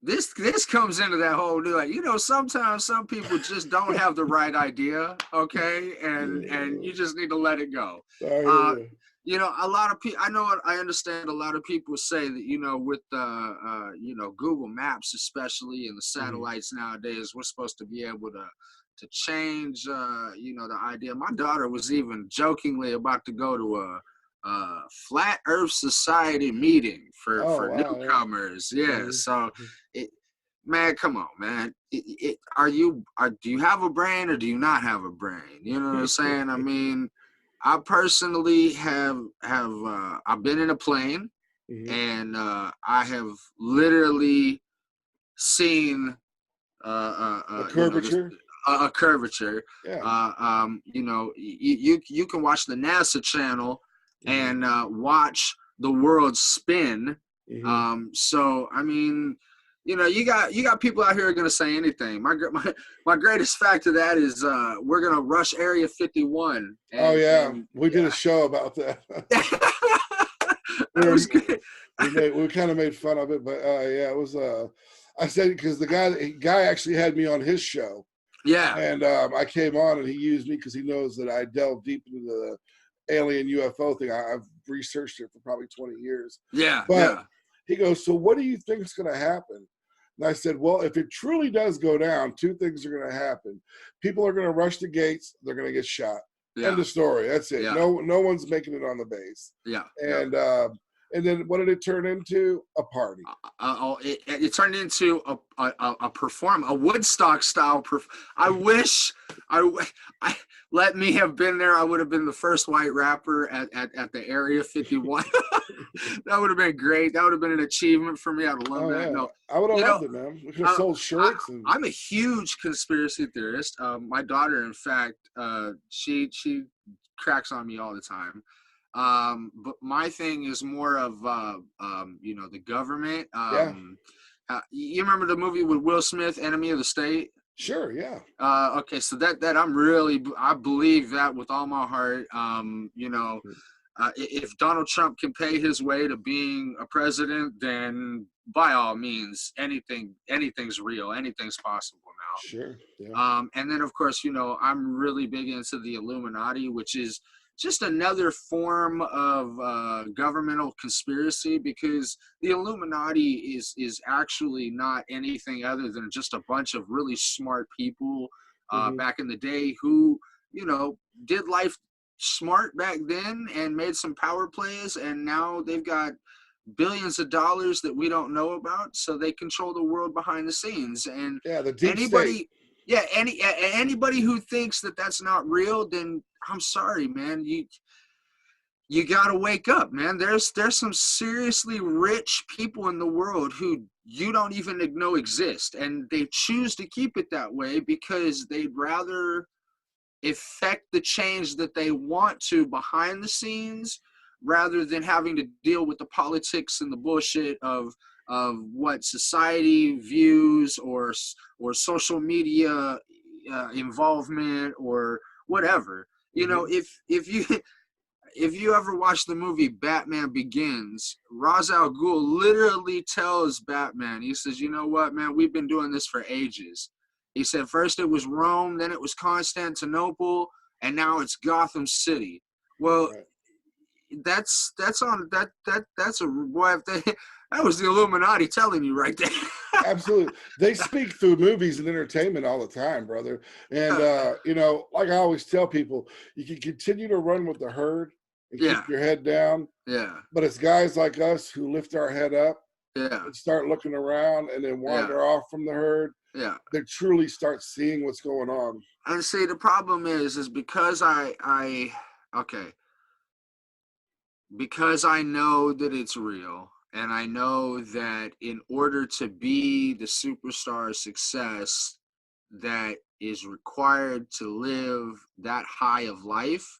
This comes into that whole deal. Like, you know, sometimes some people just don't have the right idea, okay, and you just need to let it go. You know, a lot of people. I understand. A lot of people say that, you know, with you know, Google Maps especially and the satellites nowadays, we're supposed to be able to change. You know, the idea. My daughter was even jokingly about to go to a Flat Earth Society meeting for newcomers. So man, come on, man. Do you have a brain or do you not have a brain? You know what I'm saying? I mean, I personally have I've been in a plane and I have literally seen a curvature. A curvature. You know, you can watch the NASA channel and watch the world spin. So I mean, you know, you got people out here who are gonna say anything. My greatest fact to that is we're gonna rush Area 51. We did a show about that. We kind of made fun of it, but it was. I said because the guy actually had me on his show. And I came on and he used me because he knows that I delve deep into the alien UFO thing. I've researched it for probably 20 years. He goes, so what do you think is going to happen? And I said, well, if it truly does go down, 2 things are going to happen. People are going to rush the gates. They're going to get shot. End of story. That's it. No one's making it on the base. And And then what did it turn into? A party. It turned into a Woodstock style. I wish I let me have been there. I would have been the first white rapper at the Area 51. That would have been great. That would have been an achievement for me. I'd have loved that. Yeah. No, I would have loved it, man. We could have sold shirts. I'm a huge conspiracy theorist. My daughter, in fact, she cracks on me all the time. But my thing is more of the government. You remember the movie with Will Smith, Enemy of the State? Sure, yeah. Okay, so that I believe that with all my heart. If Donald Trump can pay his way to being a president, then by all means, anything's real, anything's possible now. Sure. Yeah. And then of course, I'm really big into the Illuminati, which is just another form of governmental conspiracy, because the Illuminati is actually not anything other than just a bunch of really smart people back in the day who, did life smart back then and made some power plays, and now they've got billions of dollars that we don't know about, so they control the world behind the scenes. And the deep state. Anybody who thinks that that's not real, then I'm sorry, man. You got to wake up, man. There's some seriously rich people in the world who you don't even know exist, and they choose to keep it that way because they'd rather effect the change that they want to behind the scenes rather than having to deal with the politics and the bullshit of what society views or social media involvement or whatever. If you ever watch the movie Batman Begins, Ra's al Ghul literally tells Batman, he says, you know what, man, we've been doing this for ages. He said, first it was Rome, then it was Constantinople, and now it's Gotham City. Well, that's that was the Illuminati telling you right there. Absolutely. They speak through movies and entertainment all the time, brother. And, like I always tell people, you can continue to run with the herd and keep your head down. Yeah. But it's guys like us who lift our head up and start looking around and then wander off from the herd. Yeah. They truly start seeing what's going on. And see, the problem is because because I know that it's real, and I know that in order to be the superstar success that is required to live that high of life,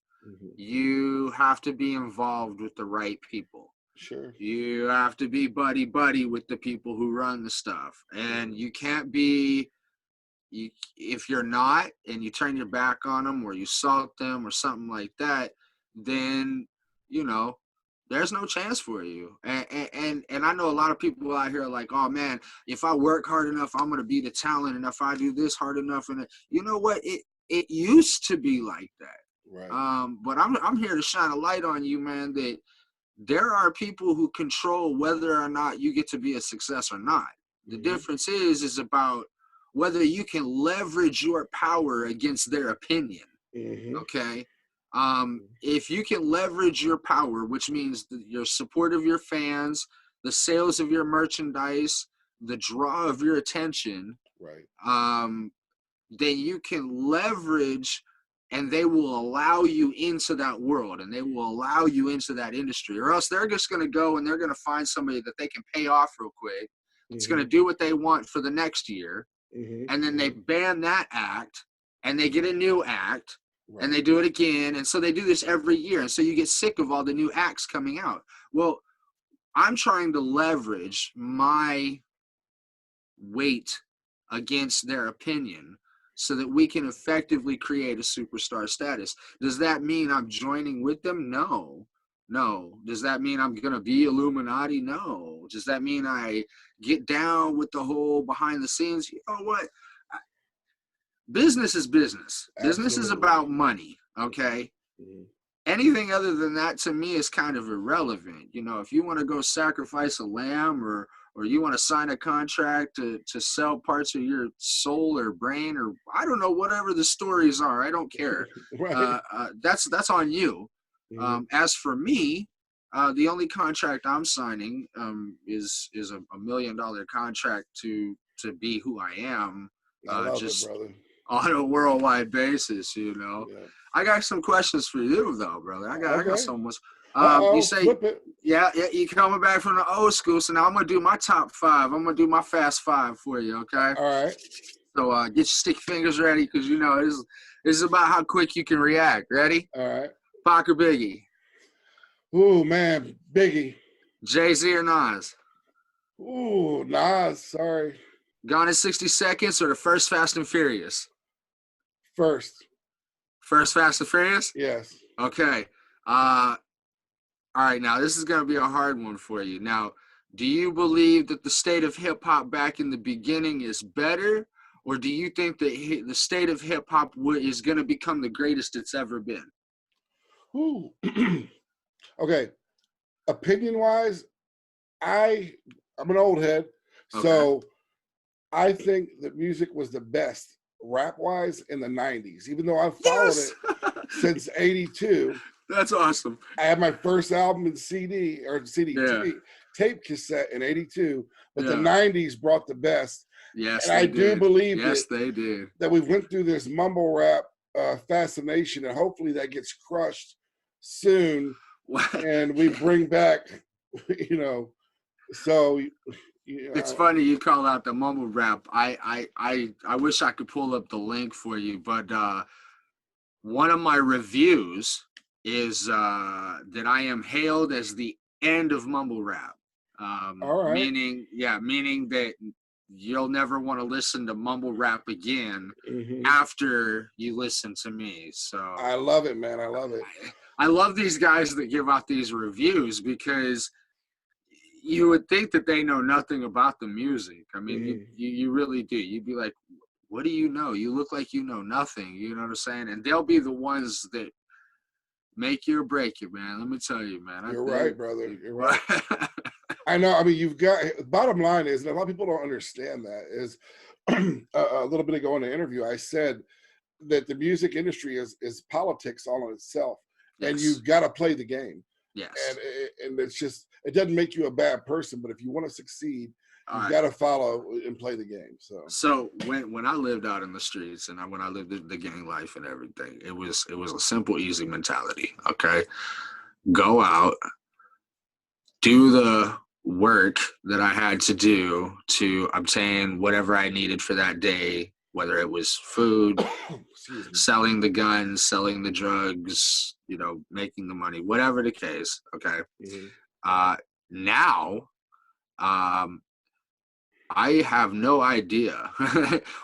you have to be involved with the right people. Sure. You have to be buddy with the people who run the stuff. And you can't be, if you're not, and you turn your back on them or you salt them or something like that, then, there's no chance for you. And I know a lot of people out here are like, oh man, if I work hard enough, I'm going to be the talent. And if I do this hard enough, and you know what, it used to be like that. Right. But I'm here to shine a light on you, man, that there are people who control whether or not you get to be a success or not. The difference is about whether you can leverage your power against their opinion. Okay. If you can leverage your power, which means your support of your fans, the sales of your merchandise, the draw of your attention, right. Then you can leverage, and they will allow you into that world, and they will allow you into that industry, or else they're just going to go and they're going to find somebody that they can pay off real quick. It's going to do what they want for the next year. And then they ban that act and they get a new act. Right. And they do it again. And so they do this every year. And so you get sick of all the new acts coming out. Well, I'm trying to leverage my weight against their opinion so that we can effectively create a superstar status. Does that mean I'm joining with them? No. Does that mean I'm going to be Illuminati? No. Does that mean I get down with the whole behind the scenes? You know what? Business is business. Absolutely. Business is about money, okay? Anything other than that to me is kind of irrelevant. If you want to go sacrifice a lamb or you want to sign a contract to sell parts of your soul or brain, or I don't know, whatever the stories are, I don't care. Right. That's on you. As for me, The only contract I'm signing is a $1 million contract to be who I am. I love just it, brother. On a worldwide basis, you know. Yeah. I got some questions for you though, brother. I got so much. You say, flip it. yeah, you coming back from the old school, so now I'm gonna do my top 5. I'm gonna do my fast 5 for you, okay? All right. So get your stick fingers ready, because you know this is about how quick you can react. Ready? All right. Pac or Biggie? Ooh, man, Biggie. Jay-Z or Nas? Ooh, Nas, sorry. Gone in 60 Seconds or the first Fast and Furious? First. First Fast and Furious? Yes. Okay. All right, now this is going to be a hard one for you. Now, do you believe that the state of hip-hop back in the beginning is better, or do you think that the state of hip-hop is going to become the greatest it's ever been? Ooh. Okay. Opinion-wise, I'm an old head, so I think that music was the best rap-wise in the 90s, even though I've followed it since 82. That's awesome. I had my first album in CD tape cassette in 82, but the 90s brought the best. Yes, and I do believe they did. That we went through this mumble rap fascination, and hopefully that gets crushed soon, and we bring back, you know, so it's funny you call out the mumble rap. I wish I could pull up the link for you, but one of my reviews is that I am hailed as the end of mumble rap. All right. Meaning that you'll never want to listen to mumble rap again after you listen to me. So I love it, man. I love it. I love these guys that give out these reviews, because you would think that they know nothing about the music. I mean, you really do. You'd be like, what do you know? You look like you know nothing. You know what I'm saying? And they'll be the ones that make you or break you, man. Let me tell you, man. You're right, brother. You're right. I know. I mean, bottom line is, and a lot of people don't understand that, is a little bit ago in the interview, I said that the music industry is politics all in itself. Yes. And you've got to play the game. Yes. And it's just, it doesn't make you a bad person, but if you want to succeed, you got to follow and play the game. So when I lived out in the streets, and when I lived the gang life and everything, it was a simple, easy mentality. Okay, go out, do the work that I had to do to obtain whatever I needed for that day, whether it was food, selling the guns, selling the drugs, you know, making the money, whatever the case. Okay. Now, I have no idea.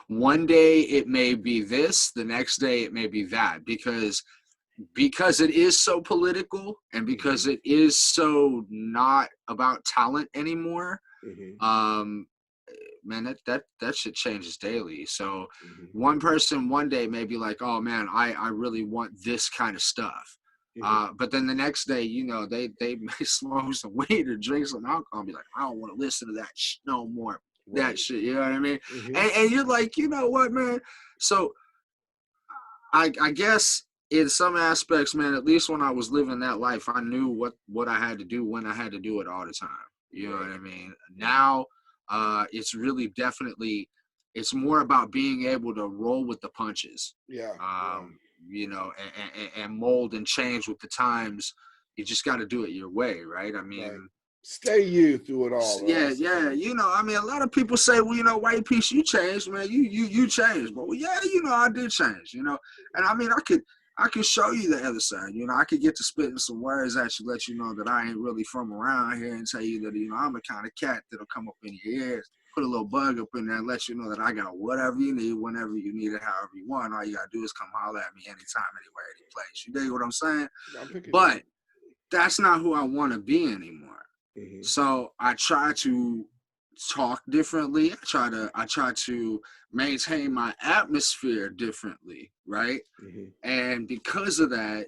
One day it may be this, the next day it may be that, because it is so political, and because it is so not about talent anymore. Man, that shit changes daily. So one person one day may be like, oh man, I really want this kind of stuff. But then the next day, you know, they may smoke some weed or drink some alcohol and be like, I don't want to listen to that no more. That shit, you know what I mean? And you're like, you know what, man? So I guess in some aspects, man, at least when I was living that life, I knew what I had to do when I had to do it all the time. You know what I mean? Now, it's really definitely, it's more about being able to roll with the punches. You know, and mold and change with the times. You just got to do it your way, right? I mean, stay you through it all. Yeah. You know, I mean, a lot of people say, well, you know, white piece, you changed, man. You changed. But well, yeah, you know, I did change, you know. And I mean, I could show you the other side. You know, I could get to spitting some words at you, let you know that I ain't really from around here, and tell you that, you know, I'm the kind of cat that'll come up in your ears, put a little bug up in there and let you know that I got whatever you need, whenever you need it, however you want. All you got to do is come holler at me anytime, anywhere, any place. You dig what I'm saying? But that's not who I want to be anymore. So I try to talk differently. I try to maintain my atmosphere differently, right? And because of that,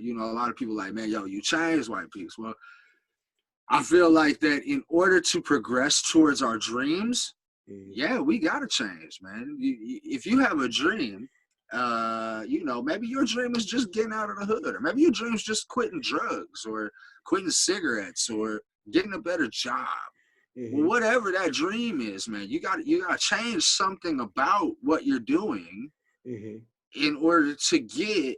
you know, a lot of people like, man, yo, you changed, white piece. Well, I feel like that in order to progress towards our dreams, yeah, we gotta change, man. If you have a dream, you know, maybe your dream is just getting out of the hood, or maybe your dream is just quitting drugs or quitting cigarettes or getting a better job. Well, whatever that dream is, man, you got to change something about what you're doing in order to get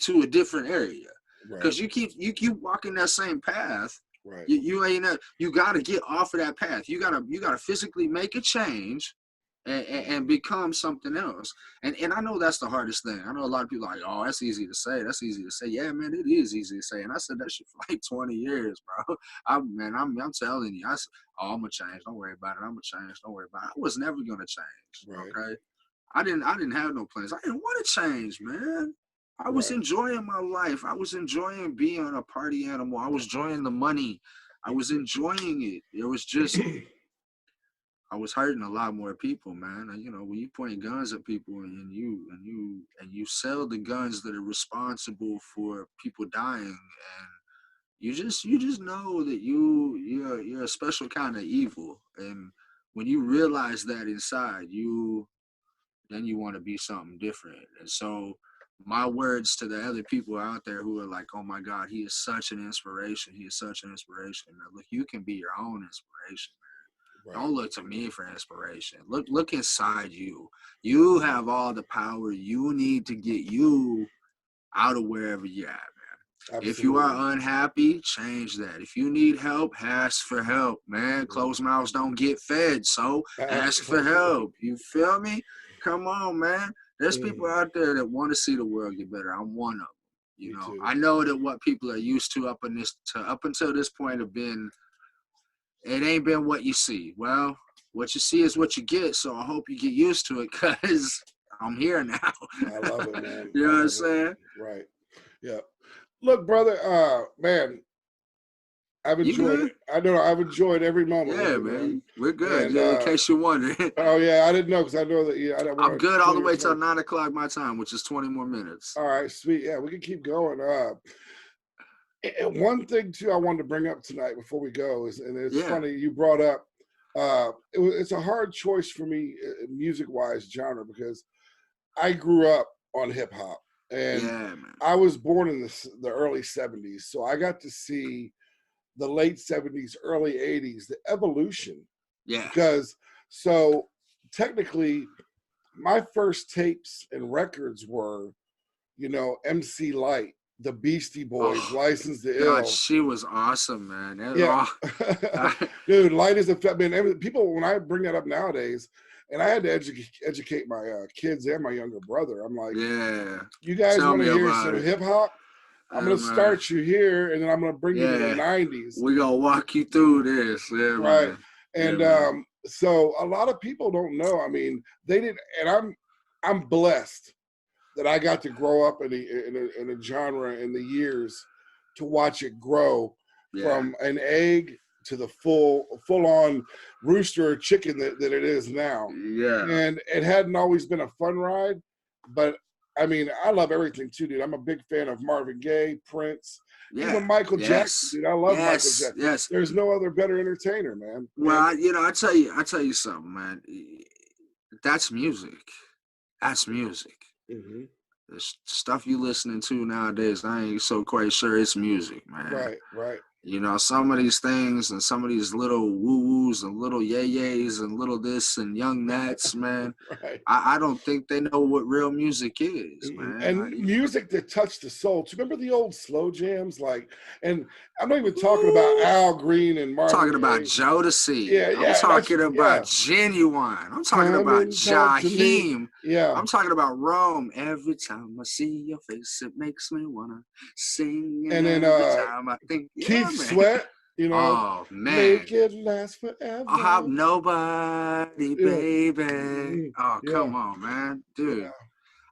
to a different area. Because you keep walking that same path. Right. You ain't you got to get off of that path. You gotta physically make a change and become something else. And I know that's the hardest thing. I know a lot of people are like, oh, that's easy to say. That's easy to say. Yeah, man, it is easy to say. And I said that shit for like 20 years, bro. I'm telling you, I'm gonna change. Don't worry about it. I'm gonna change. Don't worry about it. I was never gonna change. Right. Okay. I didn't have no plans. I didn't want to change, man. I was enjoying my life. I was enjoying being a party animal. I was enjoying the money. I was enjoying it. It was just I was hurting a lot more people, man. And, you know, when you point guns at people and you sell the guns that are responsible for people dying, and you just know that you're a special kind of evil. And when you realize that inside, then you want to be something different. And so my words to the other people out there who are like, oh my God, he is such an inspiration. He is such an inspiration. Now, look, you can be your own inspiration. Don't look to me for inspiration. Look inside you. You have all the power you need to get you out of wherever you're at, man. Absolutely. If you are unhappy, change that. If you need help, ask for help, man. Closed mouths don't get fed, so ask for help. You feel me? Come on, man. There's people out there that want to see the world get better. I'm one of them. You know, I know that what people are used to up until this point have been. It ain't been what you see. Well, what you see is what you get, so I hope you get used to it, because I'm here now. I love it, man. You know what I'm saying? Right. Yeah. Look, brother, man, I've enjoyed it. I know I've enjoyed every moment. Yeah, man. We're good. And, in case you're wondering. Oh, yeah, I didn't know, because I know that I'm good all the way till 9 o'clock my time, which is 20 more minutes. All right, sweet. Yeah, we can keep going. And one thing too I wanted to bring up tonight before we go is, and it's funny you brought up, it's a hard choice for me music-wise genre, because I grew up on hip hop, and I was born in the early 70s, so I got to see the late 70s, early 80s, the evolution. Yeah. Because so technically, my first tapes and records were, you know, MC Lyte, the Beastie Boys, License to Ill. She was awesome, man. Yeah. Dude, Lyte is a man. People, when I bring that up nowadays, and I had to educate my kids and my younger brother, I'm like, you guys want to hear some hip hop? I'm going to start you here, and then I'm going to bring you to the 90s. We're going to walk you through this. Yeah, right. Man. And so a lot of people don't know. I mean, they didn't, and I'm blessed that I got to grow up in a genre in the years to watch it grow from an egg to the full-on rooster or chicken that it is now. Yeah. And it hadn't always been a fun ride, but I mean, I love everything too, dude. I'm a big fan of Marvin Gaye, Prince, even Michael Jackson, dude. I love Michael Jackson. Yes. There's no other better entertainer, man. Well, you know, I tell you something, man. That's music. That's music. Mm-hmm. The stuff you listening to nowadays, I ain't so quite sure it's music, man. Right, right. You know, some of these things and some of these little woo-woos and little yay-yays and little this and young nats, man, right. I don't think they know what real music is, man. And music that touched the soul. Do you remember the old slow jams? Like, and I'm not even talking about Al Green and Marvin Gaye. I'm talking about Jodeci. Yeah, I'm talking about Genuine. I'm talking about Jaheim. Yeah. I'm talking about Rome. Every time I see your face, it makes me want to sing. And then every time I think, Keith Sweat, you know, oh man, make it last forever. I have nobody, baby. Oh, come on, man, dude. Yeah.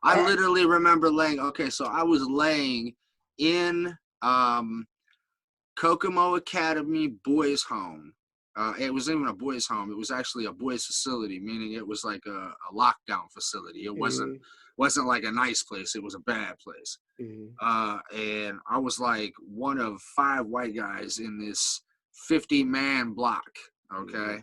I literally remember laying. Okay, so I was laying in Kokomo Academy boys' home. It wasn't even a boys' home. It was actually a boys' facility, meaning it was like a lockdown facility. It wasn't like a nice place. It was a bad place. Mm-hmm. And I was like one of 5 white guys in this 50-man block. Okay.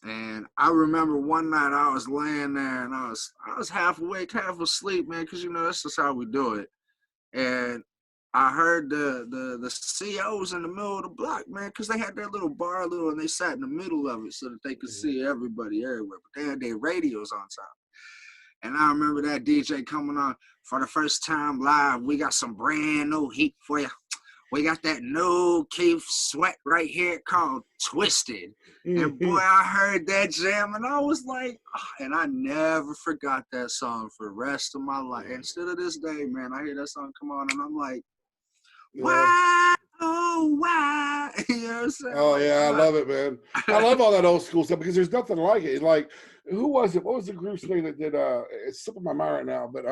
And I remember one night I was laying there and I was half awake, half asleep, man, because that's just how we do it. And I heard the COs in the middle of the block, man, because they had their little bar, and they sat in the middle of it so that they could see everybody everywhere. But they had their radios on top. And I remember that DJ coming on for the first time live. We got some brand new heat for you. We got that new Keith Sweat right here called Twisted. And boy, I heard that jam and I was like, and I never forgot that song for the rest of my life. And still to this day, man, I hear that song come on and I'm like, why, oh, why? You know what I'm saying? Oh, yeah, I love it, man. I love all that old school stuff because there's nothing like it. Like, who was it? What was the group's name that did, it's slipping my mind right now, but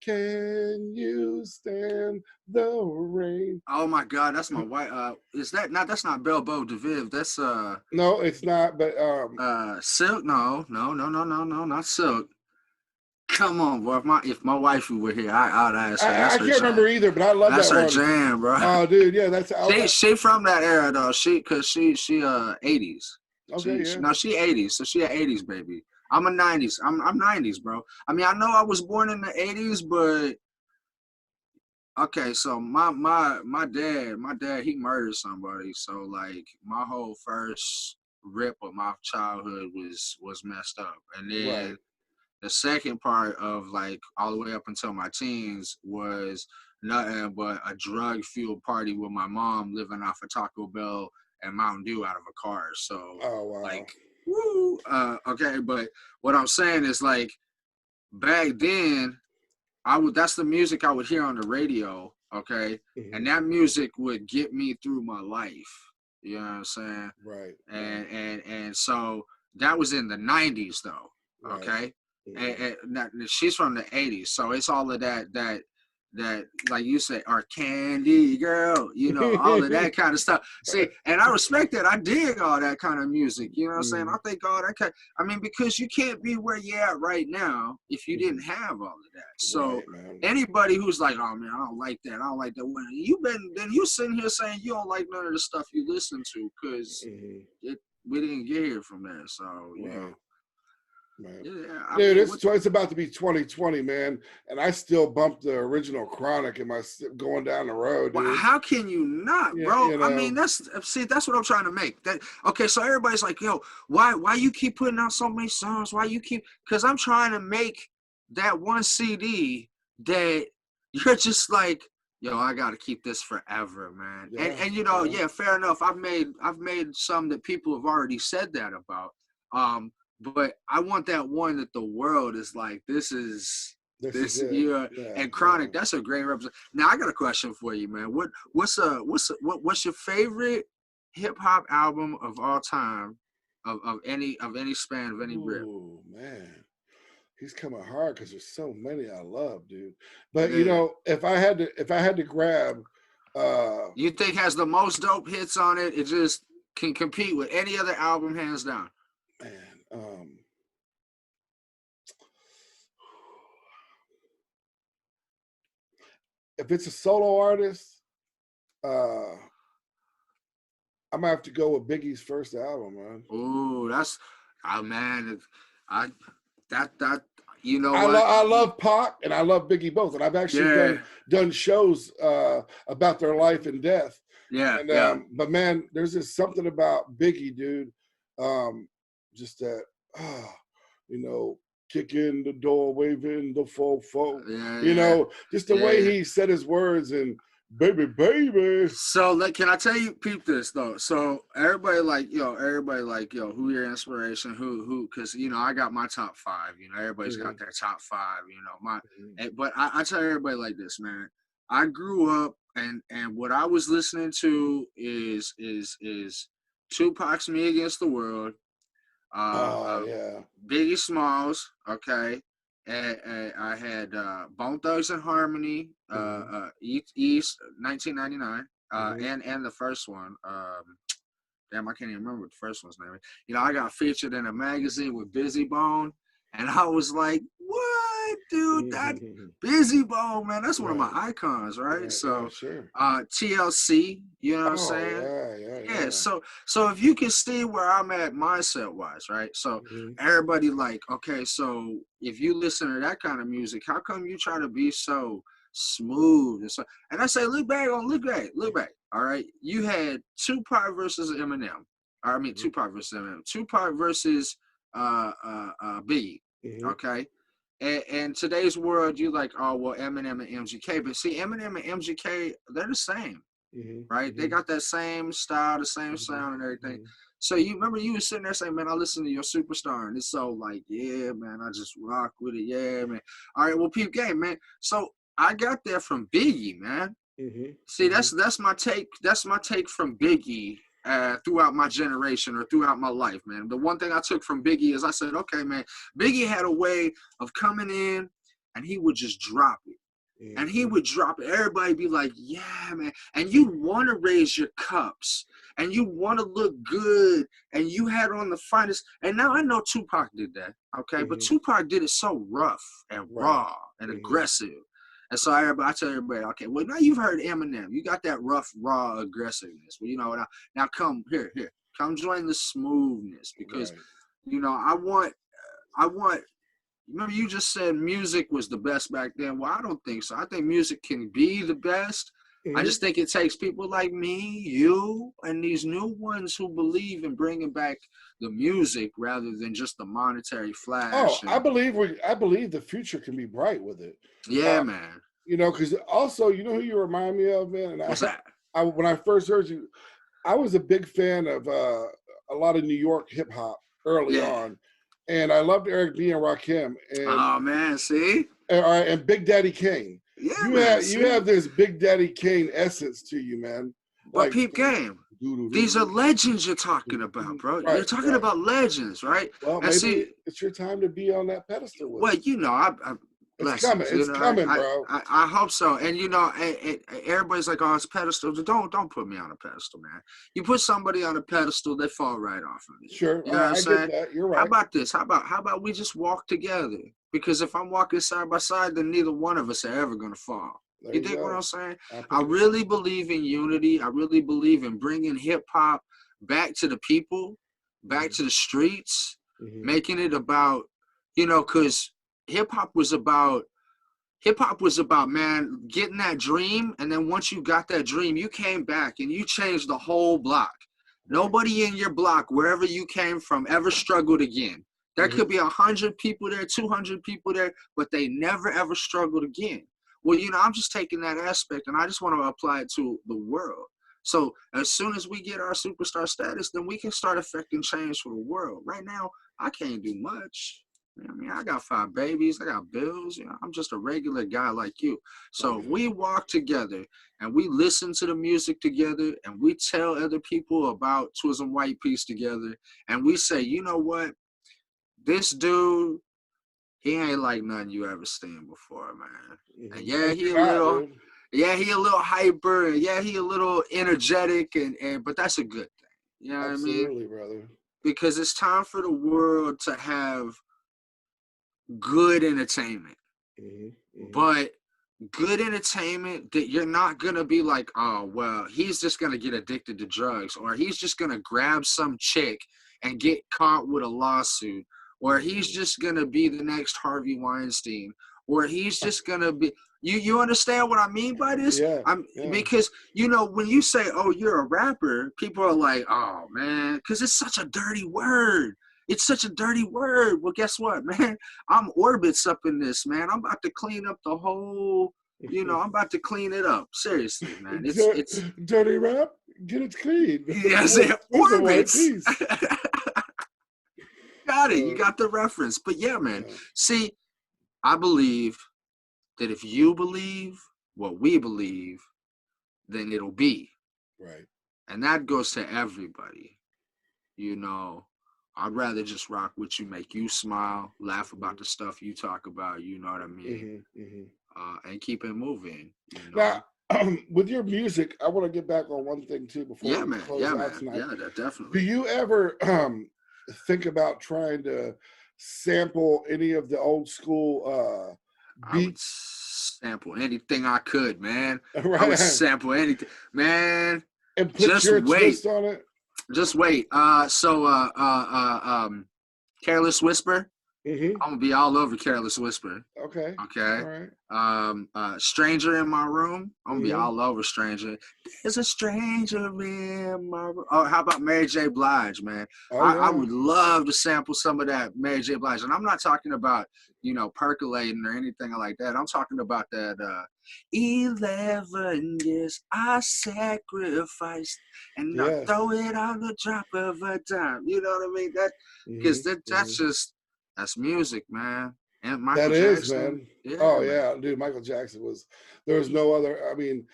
can you stand the rain? Oh my God, that's my wife. Is that not? That's not Belbo DeViv. That's No, it's not. But Silk. No, not Silk. Come on, bro. If my wife were here, I'd ask her. I can't remember either. But I love that's that her one. jam, bro. Oh, dude, yeah, that's she from that era though. She 80s. Okay, she 80s, so she an 80s baby. I'm a 90s. I'm 90s, bro. I mean, I know I was born in the 80s, but okay, so my dad, he murdered somebody. So like my whole first rip of my childhood was messed up. And then the second part of like all the way up until my teens was nothing but a drug-fueled party with my mom living off of Taco Bell and Mountain Dew out of a car. So like woo. Okay, but what I'm saying is like back then that's the music I would hear on the radio, okay? And that music would get me through my life. You know what I'm saying? Right. And so that was in the 90s though, okay? And she's from the 80s, so it's all of that like you say, our candy girl, all of that kind of stuff. See, and I respect that. I dig all that kind of music. You know what I'm saying? I think all that because you can't be where you're at right now if you didn't have all of that. So anybody who's like, oh man, I don't like that. Well, you sitting here saying you don't like none of the stuff you listen to because we didn't get here from there. So Man. Yeah, dude, it's about to be 2020, man, and I still bump the original Chronic in my going down the road. Dude. Well, how can you not, bro? I mean, that's what I'm trying to make. Okay? So everybody's like, yo, why you keep putting out so many songs? Because I'm trying to make that one CD that you're just like, yo, I gotta keep this forever, man. And fair enough. I've made some that people have already said that about. But I want that one that the world is like, this is and Chronic. That's a great representation. Now I got a question for you, man. What's your favorite hip hop album of all time, of any span of any rip? Oh man, he's coming hard because there's so many I love, dude. But if I had to grab, you think has the most dope hits on it? It just can compete with any other album hands down. Man. If it's a solo artist, I'm gonna have to go with Biggie's first album, man. Oh, man. I love Pac and I love Biggie both, and I've actually done shows about their life and death. But man, there's just something about Biggie, dude. Just that, kick in the door, waving the fofo. Just the way he said his words and baby. So can I tell you, peep this though. So everybody like, who your inspiration, who, because I got my top 5. Everybody's got their top 5. But I tell everybody like this, man. I grew up and what I was listening to is Tupac's "Me Against the World." Biggie Smalls, okay, and I had Bone Thugs and Harmony, East 1999, and the first one. Damn, I can't even remember what the first one's name is. I got featured in a magazine with Busy Bone, and I was like, what? dude, that Busy Bone, man, that's one of my Right. icons, right? Right. Yeah, So, sure. TLC, you know what I'm Oh, saying? yeah. Yeah, so if you can see where I'm at mindset wise, right? So everybody like, okay, so if you listen to that kind of music, how come you try to be so smooth and I say, look back. All right, you had Tupac versus Eminem. Or, I mean, Tupac versus Eminem. Tupac versus Biggie. Okay. And today's world, you like, oh well, Eminem and MGK, but see, Eminem and MGK, they're the same, right? They got that same style, the same sound, and everything. So you remember you were sitting there saying, "Man, I listen to your Superstar," and it's so like, yeah, man, I just rock with it, yeah, man. All right, well, peep game, man. So I got that from Biggie, man. See, that's my take. That's my take from Biggie throughout my generation or throughout my life, man. The one thing I took from Biggie is I said, okay, man, Biggie had a way of coming in and he would just drop it. And he would drop it. Everybody be like, yeah, man. And you want to raise your cups and you want to look good and you had on the finest. And now I know Tupac did that, okay? But Tupac did it so rough and raw and aggressive. And so I tell everybody, okay, well, now you've heard Eminem. You got that rough, raw aggressiveness. Well, you know, now come here. Come join the smoothness because, you know, I want, remember you just said music was the best back then. Well, I don't think so. I think music can be the best. I just think it takes people like me, you, and these new ones who believe in bringing back the music rather than just the monetary flash. Oh, I believe the future can be bright with it. Yeah, man. You know, because also, you know who you remind me of, man? And What's that? When I first heard you, I was a big fan of a lot of New York hip hop early on. And I loved Eric B. and Rakim. And, oh, man, see? And Big Daddy Kane. Yeah, you have this Big Daddy Kane essence to you, man. But like, peep game. These are legends you're talking about, bro. You're talking about legends, right? Well, maybe it's your time to be on that pedestal with well, you know, it's coming. It's coming, bro. I hope so. And you know, everybody's like, "Oh, it's pedestal." Don't put me on a pedestal, man. You put somebody on a pedestal, they fall right off of it. Sure, you know what I'm saying? Get that. You're right. How about this? How about we just walk together? Because if I'm walking side by side, then neither one of us are ever gonna fall. You dig what I'm saying? I really believe in unity. I really believe in bringing hip hop back to the people, back to the streets, making it about, you know, because hip hop was about, man, getting that dream. And then once you got that dream, you came back and you changed the whole block. Nobody in your block, wherever you came from, ever struggled again. There could be 100 people there, 200 people there, but they never, ever struggled again. Well, you know, I'm just taking that aspect and I just want to apply it to the world. So as soon as we get our superstar status, then we can start affecting change for the world. Right now, I can't do much. I mean, I got 5 babies, I got bills, you know, I'm just a regular guy like you. So we walk together and we listen to the music together and we tell other people about Twizm Whyte piece together. And we say, you know what? This dude, he ain't like nothing you ever seen before, man. And yeah, he a little hyper, and yeah, he a little energetic, and but that's a good thing. You know what I mean? Absolutely, brother. Because it's time for the world to have good entertainment. But good entertainment that you're not gonna be like, oh well, he's just gonna get addicted to drugs, or he's just gonna grab some chick and get caught with a lawsuit, or he's just gonna be the next Harvey Weinstein, or he's just gonna be. You understand what I mean by this? Because you know when you say, "Oh, you're a rapper," people are like, "Oh man," because it's such a dirty word. It's such a dirty word. Well, guess what, man? I'm orbits up in this, man. I'm about to clean up the whole. You know, I'm about to clean it up. Seriously, man. It's dirty rap. Get it clean. Yes, orbits. Got it. You got the reference. But yeah, man. See, I believe that if you believe what we believe, then it'll be. Right. And that goes to everybody. You know, I'd rather just rock with you, make you smile, laugh about the stuff you talk about, you know what I mean? And keep it moving. You know? Now, with your music, I want to get back on one thing too before we close out tonight. Yeah, definitely. Do you ever think about trying to sample any of the old school I would beats. sample anything I could, man. I would Right. sample anything, man. And put Just your wait, twist on it. just wait. Careless Whisper. Mm-hmm. I'm gonna be all over Careless Whisper. Okay. Okay. All right. Stranger in My Room. I'm gonna be Mm-hmm. all over Stranger. There's a stranger in my room. Oh, how about Mary J. Blige, man? Oh I yeah. would love to sample some of that Mary J. Blige. And I'm not talking about, percolating or anything like that. I'm talking about that 11 years I sacrificed and I Yes. throw it on the drop of a dime. You know what I mean? Because Mm-hmm. Mm-hmm. that's music, man. And Michael That is, Jackson. man. Yeah, Oh man. yeah, dude. Michael Jackson was. There was no other. I mean,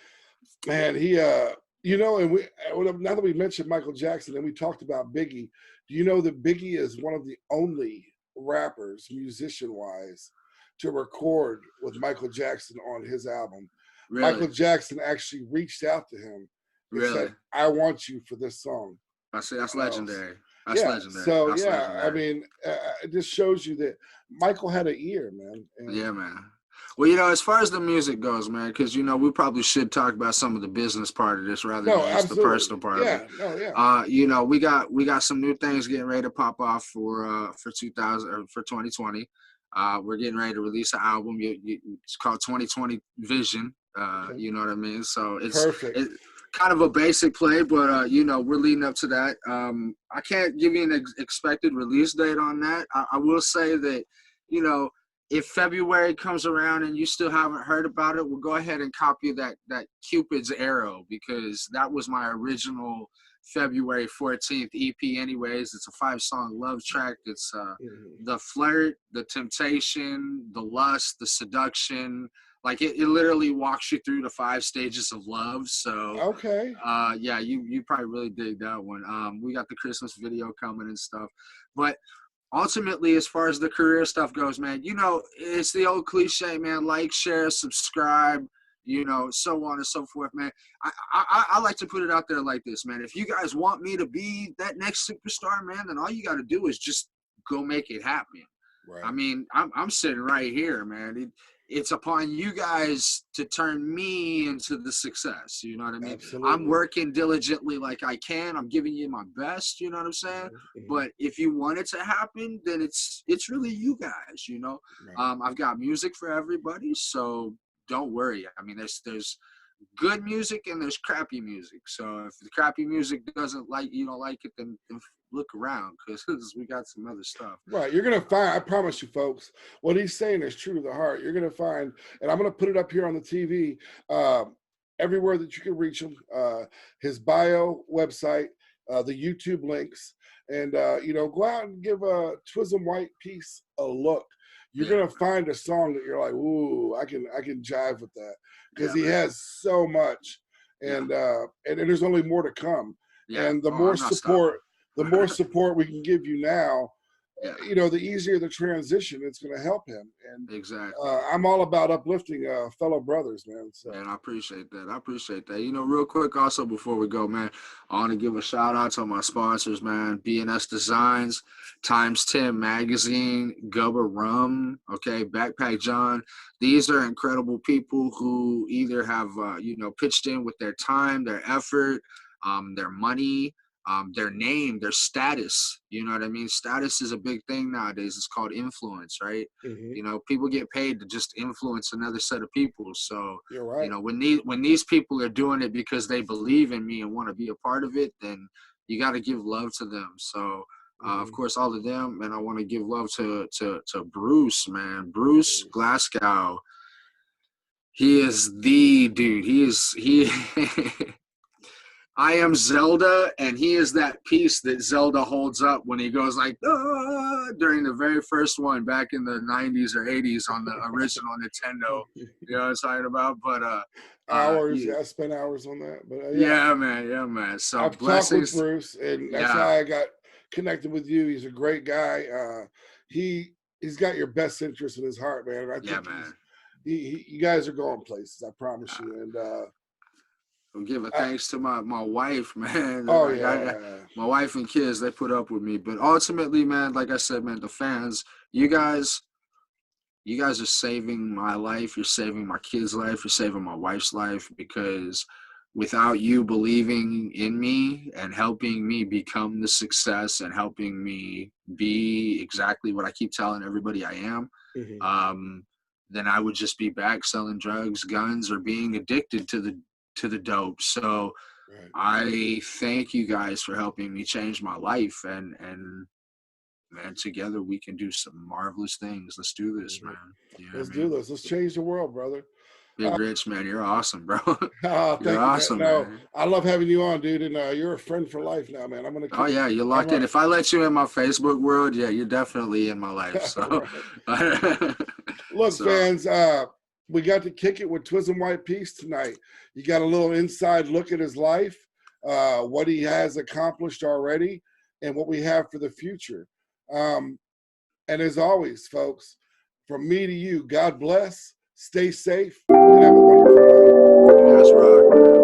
man, he. And now that we mentioned Michael Jackson and we talked about Biggie, do you know that Biggie is one of the only rappers, musician-wise, to record with Michael Jackson on his album? Really? Michael Jackson actually reached out to him and said, Really? "I want you for this song." I see. That's You know, legendary. That's yeah. legendary. So That's yeah, I legendary. mean, it just shows you that Michael had an ear, man. And Yeah, man. Well, as far as the music goes, man, because we probably should talk about some of the business part of this rather no, than just the absolutely, personal part of it. yeah, no, yeah, We got some new things getting ready to pop off for 2000 or for 2020. We're getting ready to release an album. It's called 2020 Vision. okay, You know what I mean? So perfect. it's kind of a basic play, but we're leading up to that. I can't give you an expected release date on that. I will say that, if February comes around and you still haven't heard about it, we'll go ahead and copy that Cupid's Arrow, because that was my original February 14th EP anyways. It's a 5-song love track. It's Mhm. the flirt, the temptation, the lust, the seduction. Like it literally walks you through the 5 stages of love. So Okay, yeah, you probably really dig that one. We got the Christmas video coming and stuff. But ultimately, as far as the career stuff goes, man, it's the old cliche, man. Like, share, subscribe, so on and so forth, man. I like to put it out there like this, man. If you guys want me to be that next superstar, man, then all you got to do is just go make it happen. I right, mean, I'm sitting right here, man. It's upon you guys to turn me into the success. You know what I mean? I'm absolutely. working diligently like I can. I'm giving you my best. You know what I'm saying? Mhm, mhm. But if you want it to happen, then it's really you guys. Right, I've got music for everybody, so don't worry. I mean, there's good music and there's crappy music. So if the crappy music you don't like it, then look around, because we got some other stuff. right. You're gonna find. I promise you, folks. What he's saying is true to the heart. You're gonna find, and I'm gonna put it up here on the TV, everywhere that you can reach him. His bio, website, the YouTube links, and go out and give a Twizm Whyte piece a look. You're Yeah, gonna find a song that you're like, ooh, I can jive with that, because yeah, he man. has so much, Yeah, and there's only more to come. yeah. And Oh, I'm not stopping. the more support we can give you now, Yeah, the easier the transition, it's going to help him. And exactly. I'm all about uplifting fellow brothers, man. So Man, I appreciate that. I appreciate that. Real quick, also before we go, man, I want to give a shout out to my sponsors, man. BNS Designs, Times 10 Magazine, Gubba Rum, okay, Backpack John. These are incredible people who either have, pitched in with their time, their effort, their money, their name, their status. You know what I mean? Status is a big thing nowadays. It's called influence, right? mhm, People get paid to just influence another set of people. So, you're right. when these people are doing it because they believe in me and want to be a part of it, then you got to give love to them. So, of Mhm. course, all of them, and I want to give love to Bruce, man. Bruce Glasgow. He is the dude. He. I am Zelda, and he is that piece that Zelda holds up when he goes like, "Ah," during the very first one back in the 90s or 80s on the original Nintendo. You know what I'm talking about? But Hours, yeah, yeah, I spent hours on that. But yeah, yeah, man, yeah, man. So I've talked with blessings, Bruce, and that's how yeah, I got connected with you. He's a great guy. He's got your best interest in his heart, man. And I yeah, think man. you guys are going places. I promise you. And I'm giving I, thanks to my wife, man. oh I yeah, my wife and kids, they put up with me. But ultimately, man, like I said, man, the fans, you guys, you guys are saving my life. You're saving my kid's life. You're saving my wife's life, because without you believing in me and helping me become the success and helping me be exactly what I keep telling everybody I am, then I would just be back selling drugs, guns, or being addicted to the dope. So I thank you guys for helping me change my life, and man, together we can do some marvelous things. Let's do this, man. Let's do this. Let's change the world, brother. Big Rich, man, you're awesome, bro. Thank you're awesome, you, man. Man. I love having you on, dude, and you're a friend for life now, man. I'm gonna. Oh yeah, you're locked in. If I let you in my Facebook world, yeah, you're definitely in my life. So, look, fans, we got to kick it with Twizm Whyte Peace tonight. You got a little inside look at his life, what he has accomplished already, and what we have for the future. And as always, folks, from me to you, God bless. Stay safe and have a wonderful night. You guys rock, man.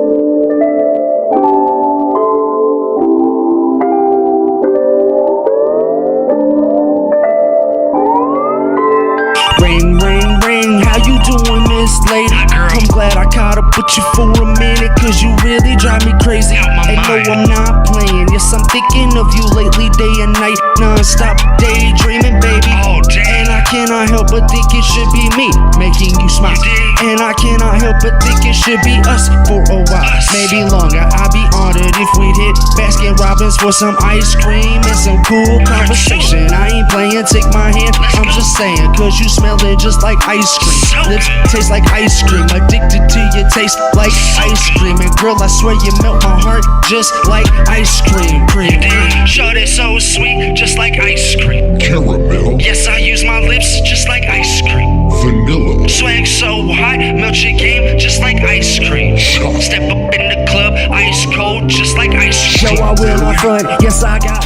Ring, ring, ring, how you doing, Miss Lady? I'm glad I caught up with you for a minute, cause you really drive me crazy. And no, I'm not playing, yes, I'm thinking of you lately, day and night, non-stop daydreaming, baby. And I cannot help but think it should be me making you smile. And I cannot help but think it should be us for a while, maybe longer. I'd be honored if we'd hit Baskin Robbins for some ice cream and some cool conversation. I ain't playing, take my hand, I'm just saying, cause you smelling just like ice cream. Lips taste like ice cream, addicted to your taste like ice cream. And girl, I swear you melt my heart just like ice cream. Shorty so sweet, just like ice cream. Caramel. Yes, I use my lips just like ice cream. Vanilla. Swag so hot, melt your game just like ice cream. Step up in the club, ice cold, just like ice cream. Show I will not front, yes I got